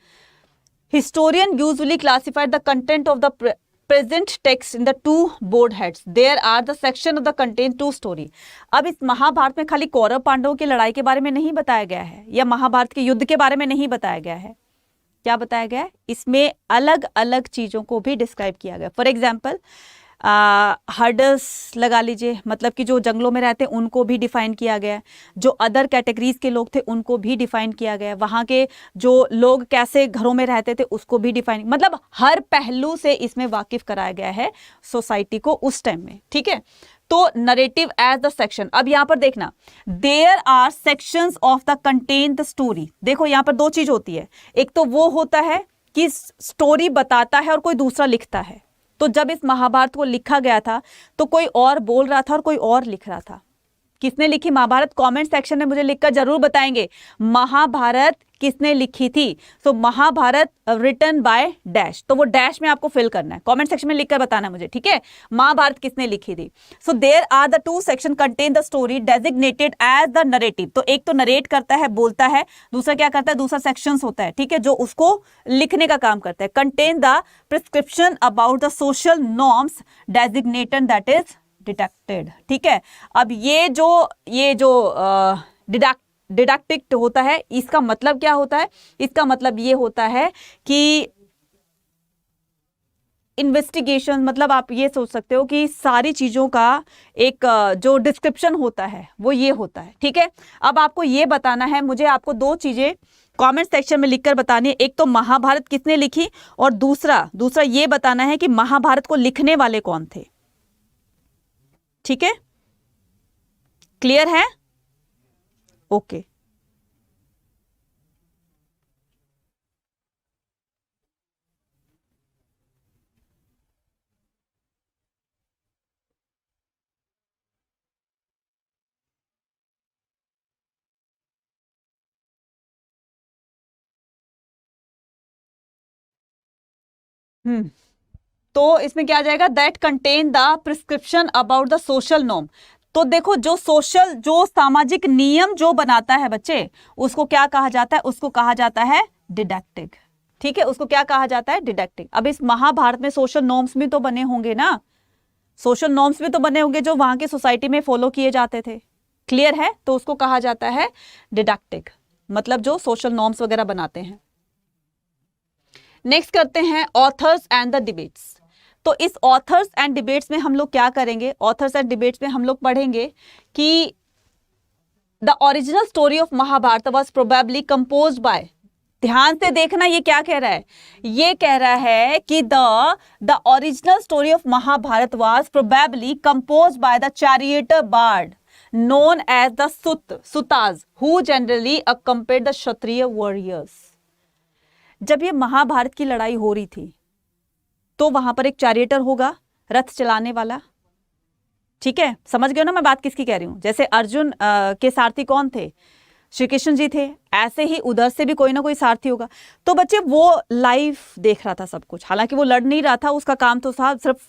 Historian usually classified the content of the present text in the two board heads. There are the section of the contain two story. अब इस महाभारत में खाली कौरव पांडवों की लड़ाई के बारे में नहीं बताया गया है या महाभारत के युद्ध के बारे में नहीं बताया गया है। क्या बताया गया है? इसमें अलग अलग चीजों को भी डिस्क्राइब किया गया। फॉर एग्जाम्पल हर्डर्स लगा लीजिए, मतलब कि जो जंगलों में रहते हैं उनको भी डिफाइन किया गया है, जो अदर कैटेगरीज के लोग थे उनको भी डिफाइन किया गया है, वहाँ के जो लोग कैसे घरों में रहते थे उसको भी डिफाइन, मतलब हर पहलू से इसमें वाकिफ कराया गया है सोसाइटी को उस टाइम में। ठीक है, तो नरेटिव एज द सेक्शन। अब यहां पर देखना, there are sections of the contain the story. देखो यहां पर दो चीज होती है, एक तो वो होता है कि स्टोरी बताता है और कोई दूसरा लिखता है। तो जब इस महाभारत को लिखा गया था तो कोई और बोल रहा था और कोई और लिख रहा था। किसने लिखी महाभारत? कमेंट सेक्शन में मुझे लिखकर जरूर बताएंगे महाभारत किसने लिखी थी। सो महाभारत रिटन बाय डैश, तो वो डैश में आपको फिल करना है, कमेंट सेक्शन में लिखकर बताना मुझे। ठीक है, महाभारत किसने लिखी थी। So there are the two section contain the story designated as the narrative. तो एक तो नरेट करता है, बोलता है, दूसरा क्या करता है, दूसरा सेक्शंस होता है। ठीक है, जो उसको लिखने का काम करता है। Contain the prescription about the social norms designated that is deducted. ठीक है, अब ये जो डिडक्टिक होता है, इसका मतलब क्या होता है? इसका मतलब ये होता है कि इन्वेस्टिगेशन, मतलब आप ये सोच सकते हो कि सारी चीजों का एक जो डिस्क्रिप्शन होता है वो ये होता है। ठीक है, अब आपको ये बताना है, मुझे आपको दो चीजें कमेंट सेक्शन में लिखकर बतानी है। एक तो महाभारत किसने लिखी और दूसरा ये बताना है कि महाभारत को लिखने वाले कौन थे। ठीक है, क्लियर है? ओके। तो इसमें क्या आ जाएगा? That contain the prescription about the social norm. तो देखो जो सामाजिक नियम जो बनाता है बच्चे, उसको क्या कहा जाता है? उसको कहा जाता है डिडक्टिक। ठीक है, उसको क्या कहा जाता है? डिडक्टिक। अब इस महाभारत में सोशल नॉर्म्स भी तो बने होंगे ना, सोशल नॉर्म्स भी तो बने होंगे जो वहां की सोसाइटी में फॉलो किए जाते थे। क्लियर है? तो उसको कहा जाता है डिडक्टिक, मतलब जो सोशल नॉर्म्स वगैरह बनाते हैं। नेक्स्ट करते हैं ऑथर्स एंड द डिबेट्स। तो इस ऑथर्स एंड डिबेट्स में हम लोग क्या करेंगे? ऑथर्स एंड डिबेट्स में हम लोग पढ़ेंगे कि the original story of Mahabharata was probably composed by, ध्यान से देखना ये क्या कह रहा है, ये कह रहा है कि the original story of Mahabharata was probably composed by the charioteer bard known as the Sutas who generally accompanied the Kshatriya warriors। जब ये महाभारत की लड़ाई हो रही थी तो वहां पर एक चैरिएटर होगा, रथ चलाने वाला। ठीक है, समझ गए ना मैं बात किसकी कह रही हूं? जैसे अर्जुन के सारथी कौन थे? श्री कृष्ण जी थे, ऐसे ही उधर से भी कोई ना कोई सारथी होगा। तो बच्चे वो लाइव देख रहा था सब कुछ, हालांकि वो लड़ नहीं रहा था, उसका काम तो था सिर्फ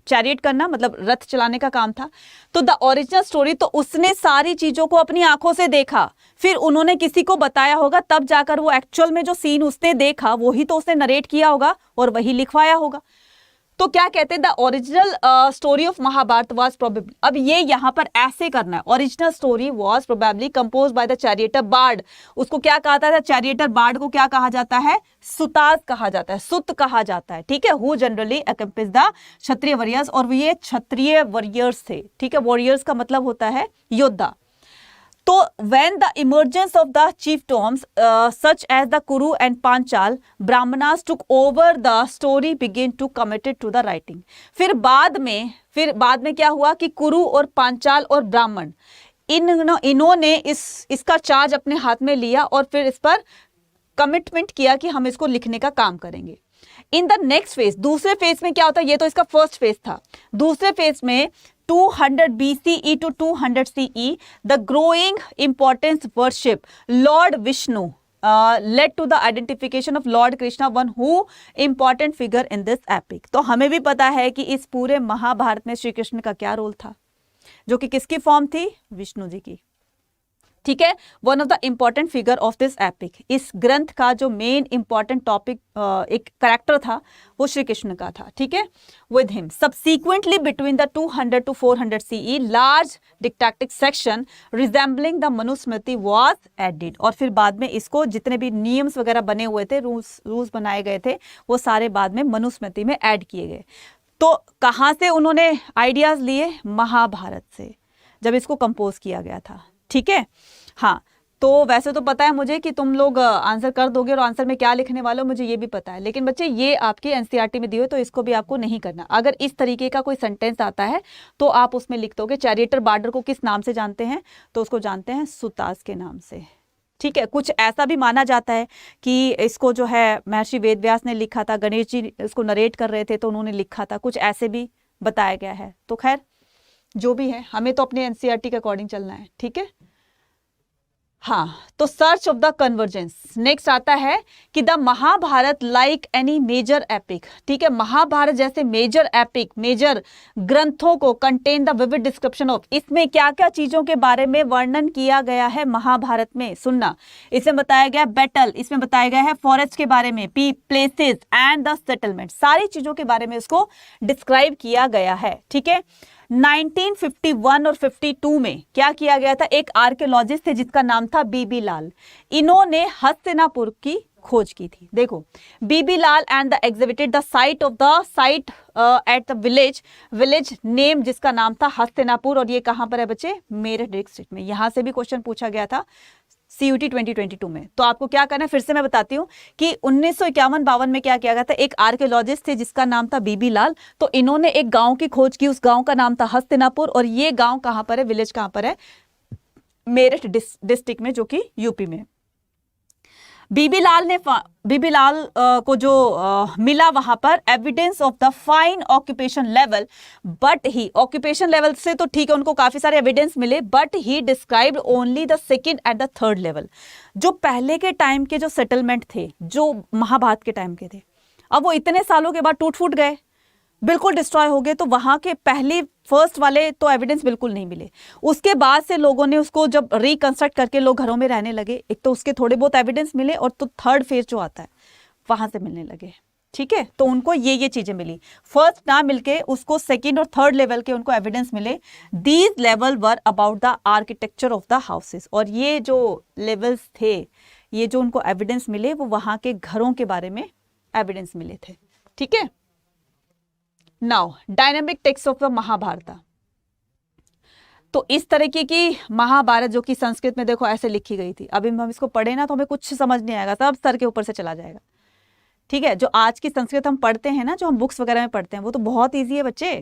चैरियट करना मतलब रथ चलाने का काम था। तो द ओरिजिनल स्टोरी, तो उसने सारी चीजों को अपनी आंखों से देखा, फिर उन्होंने किसी को बताया होगा, तब जाकर वो एक्चुअल में जो सीन उसने देखा वही तो उसने नरेट किया होगा और वही लिखवाया होगा। तो क्या कहते हैं, the original story of Mahabharata was probably, अब ये यहां पर ऐसे करना है, original story was probably compose by the charioteer bard. उसको क्या कहा था, चैरियटर बार्ड को क्या कहा जाता है, सुताज कहा जाता है, सुत कहा जाता है, ठीक है। Who generally accompanies the Kshatriya warriors, और ये क्षत्रिय वॉरियर्स थे, ठीक है। वॉरियर्स का मतलब होता है योद्धा। तो when the emergence of the chiefdoms such as the Kuru and Panchal Brahmanas took over, the story began to committed to the writing। फिर बाद में क्या हुआ कि कुरु और पांचाल और ब्राह्मण इन्होंने इसका चार्ज अपने हाथ में लिया और फिर इस पर कमिटमेंट किया कि हम इसको लिखने का काम करेंगे। इन द नेक्स्ट फेज, दूसरे फेज में क्या होता है, ये तो इसका फर्स्ट फेज था। दूसरे फेज में 200 BCE to 200 CE, the growing importance worship Lord Vishnu led to the identification of Lord Krishna, one who important figure in this epic। तो हमें भी पता है कि इस पूरे महाभारत में श्री कृष्ण का क्या रोल था, जो कि किसकी फॉर्म थी, विष्णु जी की, ठीक है। One of the important figure of this epic, इस ग्रंथ का जो मेन इंपॉर्टेंट टॉपिक एक कैरेक्टर था वो श्री कृष्ण का था, ठीक है। With him subsequently between the 200 to 400 CE large didactic section resembling the Manusmriti was added, और फिर बाद में इसको जितने भी नियम्स वगैरह बने हुए थे, रूल्स बनाए गए थे, वो सारे बाद में मनुस्मृति में ऐड किए गए। तो कहाँ से उन्होंने आइडियाज लिए, महाभारत से, जब इसको कंपोज किया गया था, ठीक है। हाँ, तो वैसे तो पता है मुझे कि तुम लोग आंसर कर दोगे और आंसर में क्या लिखने वाले हो मुझे ये भी पता है, लेकिन बच्चे ये आपके एनसीईआरटी में दिए हुए, तो इसको भी आपको नहीं करना। अगर इस तरीके का कोई सेंटेंस आता है तो आप उसमें लिख दोगे चैरियटर बार्डर को किस नाम से जानते हैं, तो उसको जानते हैं सुतास के नाम से, ठीक है। कुछ ऐसा भी माना जाता है कि इसको जो है महर्षि वेदव्यास ने लिखा था, गणेश जी इसको नरेट कर रहे थे तो उन्होंने लिखा था, कुछ ऐसे भी बताया गया है। तो खैर जो भी है, हमें तो अपने एनसीईआरटी के अकॉर्डिंग चलना है, ठीक है। हाँ, तो search of the convergence next आता है कि the Mahabharata like any major epic, ठीक है। महाभारत जैसे मेजर एपिक, मेजर ग्रंथों को contain the vivid description of, इसमें क्या क्या चीजों के बारे में वर्णन किया गया है महाभारत में, सुनना। इसमें बताया गया बैटल, इसमें बताया गया है फॉरेस्ट के बारे में, प्लेसेस एंड द सेटलमेंट, सारी चीजों के बारे में उसको डिस्क्राइब किया गया है, ठीक है। 1951 और 52 में क्या किया गया था, एक आर्कियोलॉजिस्ट थे जिसका नाम था बीबी लाल, इन्होंने हस्तिनापुर की खोज की थी। देखो, BB Lal and the exhibited the site at the village name जिसका नाम था हस्तिनापुर, और ये कहां पर है बच्चे, मेरठ डिस्ट्रिक्ट में। यहां से भी क्वेश्चन पूछा गया था CUT 2022 में। तो आपको क्या करना है, फिर से मैं बताती हूँ कि 1951-52 में क्या किया गया था, एक आर्कियोलॉजिस्ट थे जिसका नाम था बीबी लाल, तो इन्होंने एक गांव की खोज की, उस गांव का नाम था हस्तिनापुर, और ये गांव कहां पर है, विलेज कहां पर है, मेरठ डिस्ट्रिक्ट में, जो कि यूपी में। बीबी लाल को जो मिला वहां पर evidence of the fine occupation level, but he occupation level से तो ठीक है, उनको काफी सारे एविडेंस मिले, but he described only the second and the third level. जो पहले के टाइम के जो सेटलमेंट थे, जो महाभारत के टाइम के थे, अब वो इतने सालों के बाद टूट फूट गए, बिल्कुल डिस्ट्रॉय हो गए, तो वहां के पहले फर्स्ट वाले तो एविडेंस बिल्कुल नहीं मिले। उसके बाद से लोगों ने उसको जब रिकंस्ट्रक्ट करके लोग घरों में रहने लगे, एक तो उसके थोड़े बहुत एविडेंस मिले, और तो थर्ड फेज जो आता है वहां से मिलने लगे, ठीक है। तो उनको ये चीजें मिली, फर्स्ट ना मिलके उसको सेकेंड और थर्ड लेवल के उनको एविडेंस मिले। These level were about the architecture of the houses, और ये जो लेवल्स थे, ये जो उनको एविडेंस मिले, वो वहां के घरों के बारे में एविडेंस मिले थे, ठीक है। Now dynamic text of the Mahabharata, तो इस तरीके की महाभारत जो कि संस्कृत में देखो ऐसे लिखी गई थी। अभी हम इसको पढ़े ना तो हमें कुछ समझ नहीं आएगा, सब सर के ऊपर से चला जाएगा, ठीक है। जो आज की संस्कृत हम पढ़ते हैं ना, जो हम बुक्स वगैरह में पढ़ते हैं, वो तो बहुत ईजी है बच्चे।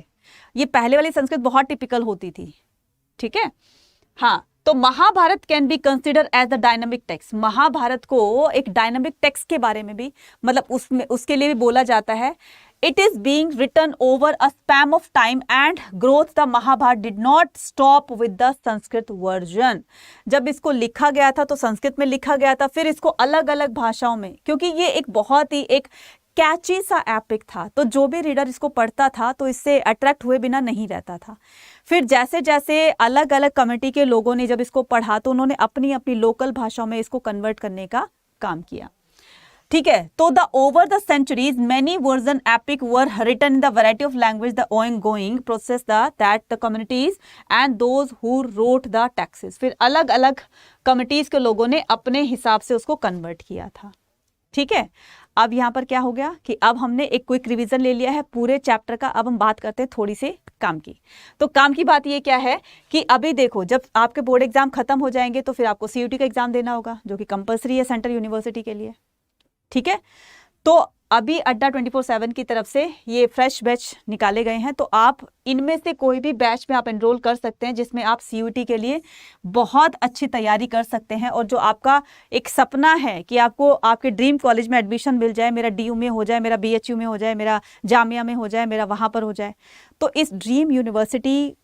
ये पहले वाली संस्कृत बहुत टिपिकल होती थी, ठीक है। हाँ, तो Mahabharata can be consider as the dynamic text, Mahabharata को एक डायनामिक टेक्स्ट के बारे में भी, मतलब उसमें उसके लिए भी बोला जाता है। It is being written over a span of time and growth. The Mahabharata did not stop with the Sanskrit version. जब इसको लिखा गया था तो संस्कृत में लिखा गया था, फिर इसको अलग अलग भाषाओं में, क्योंकि ये एक बहुत ही एक कैची सा एपिक था, तो जो भी रीडर इसको पढ़ता था तो इससे अट्रैक्ट हुए बिना नहीं रहता था। फिर जैसे जैसे अलग अलग कम्युनिटी के लोगों ने जब इसको पढ़ा तो उन्होंने अपनी अपनी लोकल भाषाओं में इसको कन्वर्ट करने का काम किया। ठीक है, तो the over the centuries many version epic were written in the variety of language the going process that the communities and those who wrote the texts. फिर अलग अलग कम्युनिटीज के लोगों ने अपने हिसाब से उसको कन्वर्ट किया था। ठीक है, अब यहाँ पर क्या हो गया कि अब हमने एक क्विक रिवीजन ले लिया है पूरे चैप्टर का। अब हम बात करते हैं थोड़ी सी काम की। तो काम की बात ये क्या है कि अभी देखो, जब आपके बोर्ड एग्जाम खत्म हो जाएंगे तो फिर आपको CUT का एग्जाम देना होगा, जो कि कंपलसरी है सेंट्रल यूनिवर्सिटी के लिए। ठीक है, तो अभी अड्डा 24/7 की तरफ से ये फ्रेश बैच निकाले गए हैं, तो आप इनमें से कोई भी बैच में आप एनरोल कर सकते हैं जिसमें आप CUT के लिए बहुत अच्छी तैयारी कर सकते हैं। और जो आपका एक सपना है कि आपको आपके ड्रीम कॉलेज में एडमिशन मिल जाए, मेरा DU में हो जाए, मेरा BHU में हो जाए, मेरा जामिया में हो जाए, मेरा वहाँ पर हो जाए, तो इस ड्रीम यूनिवर्सिटी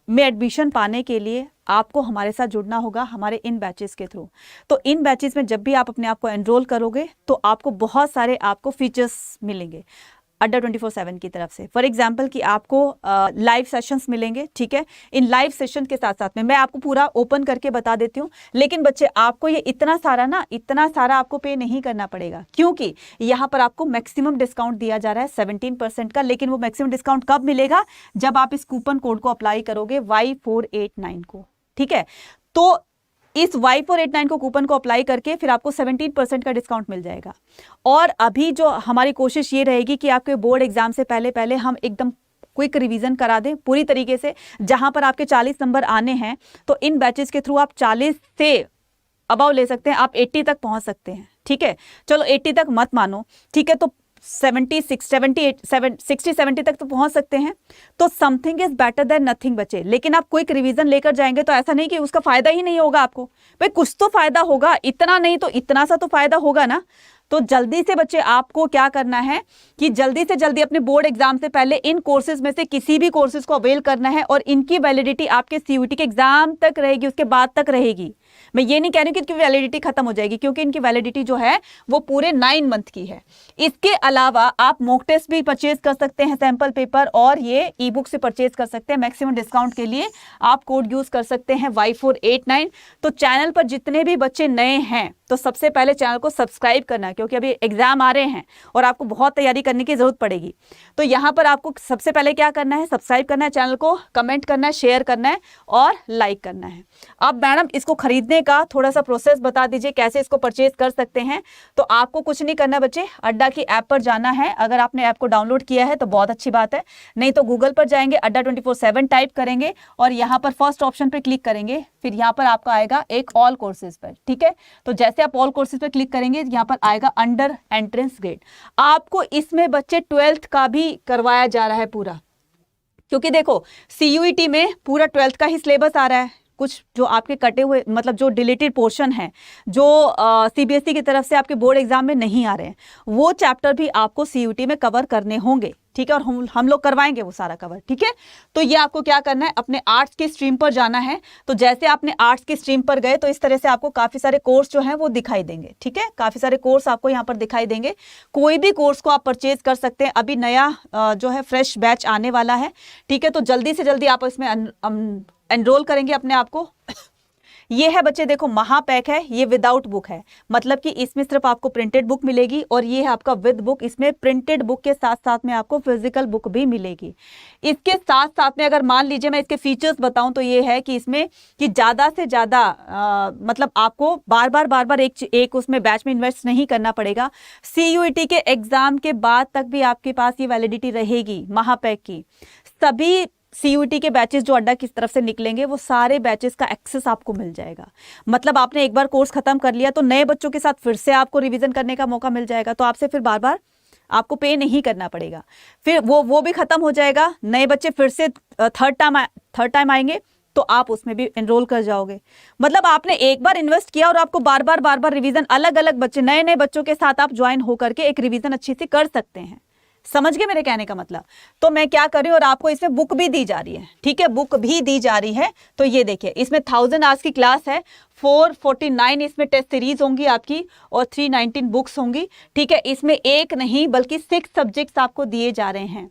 में एडमिशन पाने के लिए आपको हमारे साथ जुड़ना होगा हमारे इन बैचेस के थ्रू। तो इन बैचेस में जब भी आप अपने आप को एनरोल करोगे तो आपको बहुत सारे आपको फीचर्स मिलेंगे अड्डा 24/7 की तरफ से। फॉर एग्जाम्पल कि आपको लाइव सेशंस मिलेंगे। ठीक है, इन लाइव सेशन के साथ साथ में मैं आपको पूरा ओपन करके बता देती हूँ, लेकिन बच्चे आपको ये इतना सारा आपको पे नहीं करना पड़ेगा, क्योंकि यहाँ पर आपको मैक्सिमम डिस्काउंट दिया जा रहा है 17% का। लेकिन वो मैक्सिमम डिस्काउंट कब मिलेगा? जब आप इस कूपन कोड को अप्लाई करोगे Y489 को। ठीक है, तो इस Y489 को कूपन को अप्लाई करके फिर आपको 17% का डिस्काउंट मिल जाएगा। और अभी जो हमारी कोशिश ये रहेगी कि आपके बोर्ड एग्जाम से पहले हम एकदम क्विक रिवीजन करा दें पूरी तरीके से। जहां पर आपके 40 नंबर आने हैं तो इन बैचेस के थ्रू आप 40 से अबाव ले सकते हैं, आप 80 तक पहुंच सकते हैं। ठीक है, चलो 80 तक मत मानो, ठीक है, तो 60-70 तक तो पहुंच सकते हैं। तो something is better than nothing बचे। लेकिन आप क्विक रिवीजन लेकर जाएंगे तो ऐसा नहीं कि उसका फायदा ही नहीं होगा आपको, भाई कुछ तो फायदा होगा, इतना नहीं तो इतना सा तो फायदा होगा ना। तो जल्दी से बच्चे आपको क्या करना है कि जल्दी से जल्दी अपने बोर्ड एग्जाम से पहले इन कोर्सेज में से किसी भी कोर्सेज को अवेल करना है। और इनकी वैलिडिटी आपके CUT के एग्जाम तक रहेगी, उसके बाद तक रहेगी। मैं ये नहीं कह रही कि इनकी वैलिडिटी खत्म हो जाएगी, क्योंकि इनकी वैलिडिटी जो है वो पूरे 9 मंथ की है। इसके अलावा आप मॉक टेस्ट भी परचेज कर सकते हैं, सैंपल पेपर, और ये ई बुक से परचेज कर सकते हैं। मैक्सिमम डिस्काउंट के लिए आप कोड यूज कर सकते हैं Y489। तो चैनल पर जितने भी बच्चे नए हैं तो सबसे पहले चैनल को सब्सक्राइब करना है, क्योंकि अभी एग्जाम आ रहे हैं और आपको बहुत तैयारी करने की जरूरत पड़ेगी। तो यहाँ पर आपको सबसे पहले क्या करना है, सब्सक्राइब करना है चैनल को, कमेंट करना है, शेयर करना है और लाइक करना है। अब मैडम इसको खरीदने का थोड़ा सा प्रोसेस बता दीजिए, कैसे इसको परचेज कर सकते हैं। तो आपको कुछ नहीं करना बच्चे, अड्डा की ऐप पर जाना है। अगर आपने ऐप को डाउनलोड किया है तो बहुत अच्छी बात है, नहीं तो गूगल पर जाएंगे, अड्डा 24/7 टाइप करेंगे और यहाँ पर फर्स्ट ऑप्शन पर क्लिक करेंगे। फिर यहाँ पर आपका आएगा एक ऑल कोर्सेज पर। ठीक है, तो जैसे आप ऑल कोर्सेज पर क्लिक करेंगे यहाँ पर आएगा अंडर एंट्रेंस ग्रेड। आपको इसमें बच्चे 12th का भी करवाया जा रहा है पूरा, क्योंकि देखो CUET में पूरा 12th का ही सिलेबस आ रहा है। कुछ जो आपके कटे हुए मतलब जो डिलीटेड पोर्शन है, जो CBSE की तरफ से आपके बोर्ड एग्जाम में नहीं आ रहे हैं, वो चैप्टर भी आपको CUET में कवर करने होंगे। ठीक है, और हम लोग करवाएंगे वो सारा कवर। ठीक है, तो ये आपको क्या करना है, अपने आर्ट्स की स्ट्रीम पर जाना है। तो जैसे आपने आर्ट्स की स्ट्रीम पर गए तो इस तरह से आपको काफी सारे कोर्स जो हैं वो दिखाई देंगे। ठीक है, काफी सारे कोर्स आपको यहाँ पर दिखाई देंगे। कोई भी कोर्स को आप परचेज कर सकते हैं। अभी नया जो है फ्रेश बैच आने वाला है। ठीक है, तो जल्दी से जल्दी आप इसमें एनरोल करेंगे अपने आप को। ये है बच्चे, देखो महापैक है, ये विदाउट बुक है, मतलब कि इसमें सिर्फ आपको प्रिंटेड बुक मिलेगी। और ये है आपका विद बुक, इसमें प्रिंटेड बुक के साथ साथ में आपको फिजिकल बुक भी मिलेगी। इसके साथ साथ में अगर मान लीजिए मैं इसके फीचर्स बताऊं तो ये है कि इसमें कि ज़्यादा से ज़्यादा मतलब आपको बार बार एक उसमें बैच में इन्वेस्ट नहीं करना पड़ेगा। CUET के एग्जाम के बाद तक भी आपके पास ये वैलिडिटी रहेगी महापैक की। सभी CUET के बैचेस जो अड्डा की तरफ से निकलेंगे वो सारे बैचेस का एक्सेस आपको मिल जाएगा। मतलब आपने एक बार कोर्स खत्म कर लिया तो नए बच्चों के साथ फिर से आपको रिवीजन करने का मौका मिल जाएगा। तो आपसे फिर बार बार आपको पे नहीं करना पड़ेगा। फिर वो भी खत्म हो जाएगा, नए बच्चे फिर से थर्ड टाइम आएंगे तो आप उसमें भी एनरोल कर जाओगे। मतलब आपने एक बार इन्वेस्ट किया और आपको बार बार रिवीजन अलग अलग बच्चे नए बच्चों के साथ आप ज्वाइन होकर के एक रिवीजन अच्छी से कर सकते हैं। समझ गए मेरे कहने का मतलब। तो मैं क्या कर रही हूँ, और आपको इसमें बुक भी दी जा रही है, ठीक है, बुक भी दी जा रही है। तो ये देखिए इसमें 1000 आवर्स की क्लास है, 449 इसमें टेस्ट सीरीज होंगी आपकी और 319 बुक्स होंगी, ठीक है। इसमें एक नहीं बल्कि 6 सब्जेक्ट्स आपको दिए जा रहे हैं।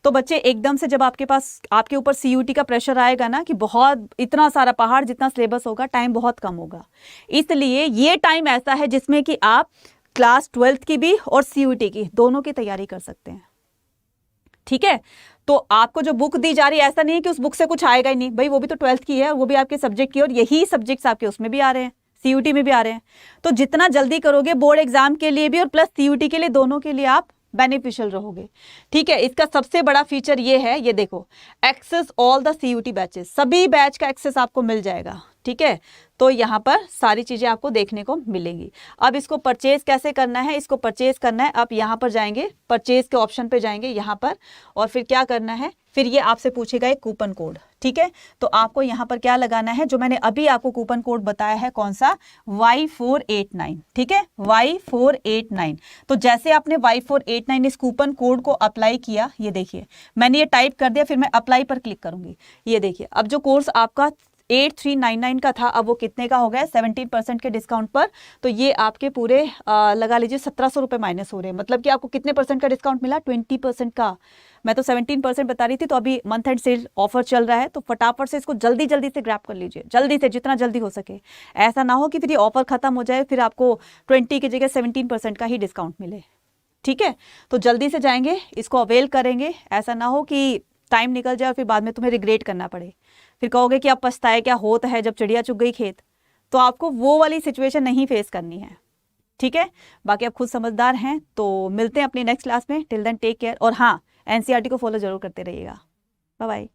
तो बच्चे एकदम से जब आपके पास आपके ऊपर सीयूटी का प्रेशर आएगा ना कि बहुत इतना सारा पहाड़ जितना सिलेबस होगा, टाइम बहुत कम होगा। इसलिए ये टाइम ऐसा है जिसमें कि आप क्लास 12th की भी और सीयूटी की दोनों की तैयारी कर सकते हैं, ठीक है। तो आपको जो बुक दी जा रही है ऐसा नहीं है कि उस बुक से कुछ आएगा ही नहीं, भाई वो भी तो 12th की है, वो भी आपके सब्जेक्ट की, और यही सब्जेक्ट्स आपके उसमें भी आ रहे हैं, सीयूटी में भी आ रहे हैं। तो जितना जल्दी करोगे बोर्ड एग्जाम के लिए भी और प्लस सीयूटी के लिए, दोनों के लिए आप बेनिफिशियल रहोगे, ठीक है। इसका सबसे बड़ा फीचर ये है, ये देखो, access all the CUT batches, सभी बैच का एक्सेस आपको मिल जाएगा, ठीक है। तो यहाँ पर सारी चीजें आपको देखने को मिलेंगी। अब इसको परचेज कैसे करना है, इसको परचेज करना है, आप यहाँ पर जाएंगे, परचेज के ऑप्शन पे जाएंगे यहाँ पर, और फिर क्या करना है, फिर ये आपसे पूछेगा एक कूपन कोड, ठीक है। तो आपको यहाँ पर क्या लगाना है, जो मैंने अभी आपको कूपन कोड बताया है, कौन सा, Y489, ठीक है, Y489। तो जैसे आपने Y489 इस कूपन कोड को अप्लाई किया, ये देखिए मैंने ये टाइप कर दिया, फिर मैं अप्लाई पर क्लिक करूंगी। ये देखिए अब जो कोर्स आपका 8399 का था, अब वो कितने का हो गया, 17% के डिस्काउंट पर। तो ये आपके पूरे लगा लीजिए 1700 रुपये माइनस हो रहे हैं, मतलब कि आपको कितने परसेंट का डिस्काउंट मिला, 20% का। मैं तो 17% बता रही थी, तो अभी मंथ एंड सेल ऑफर चल रहा है, तो फटाफट से इसको जल्दी जल्दी से ग्रैब कर लीजिए, जल्दी से, जितना जल्दी हो सके। ऐसा ना हो कि फिर ये ऑफर खत्म हो जाए, फिर आपको 20 की जगह 17% का ही डिस्काउंट मिले, ठीक है। तो जल्दी से जाएंगे, इसको अवेल करेंगे, ऐसा ना हो कि टाइम निकल जाए और फिर बाद में तुम्हें रिग्रेट करना पड़े, फिर कहोगे कि अब पछताए क्या होता है जब चिड़िया चुग गई खेत। तो आपको वो वाली सिचुएशन नहीं फेस करनी है, ठीक है। बाकी आप खुद समझदार हैं। तो मिलते हैं अपनी नेक्स्ट क्लास में, टिल देन टेक केयर, और हाँ, एनसीईआरटी को फॉलो जरूर करते रहिएगा। Bye bye.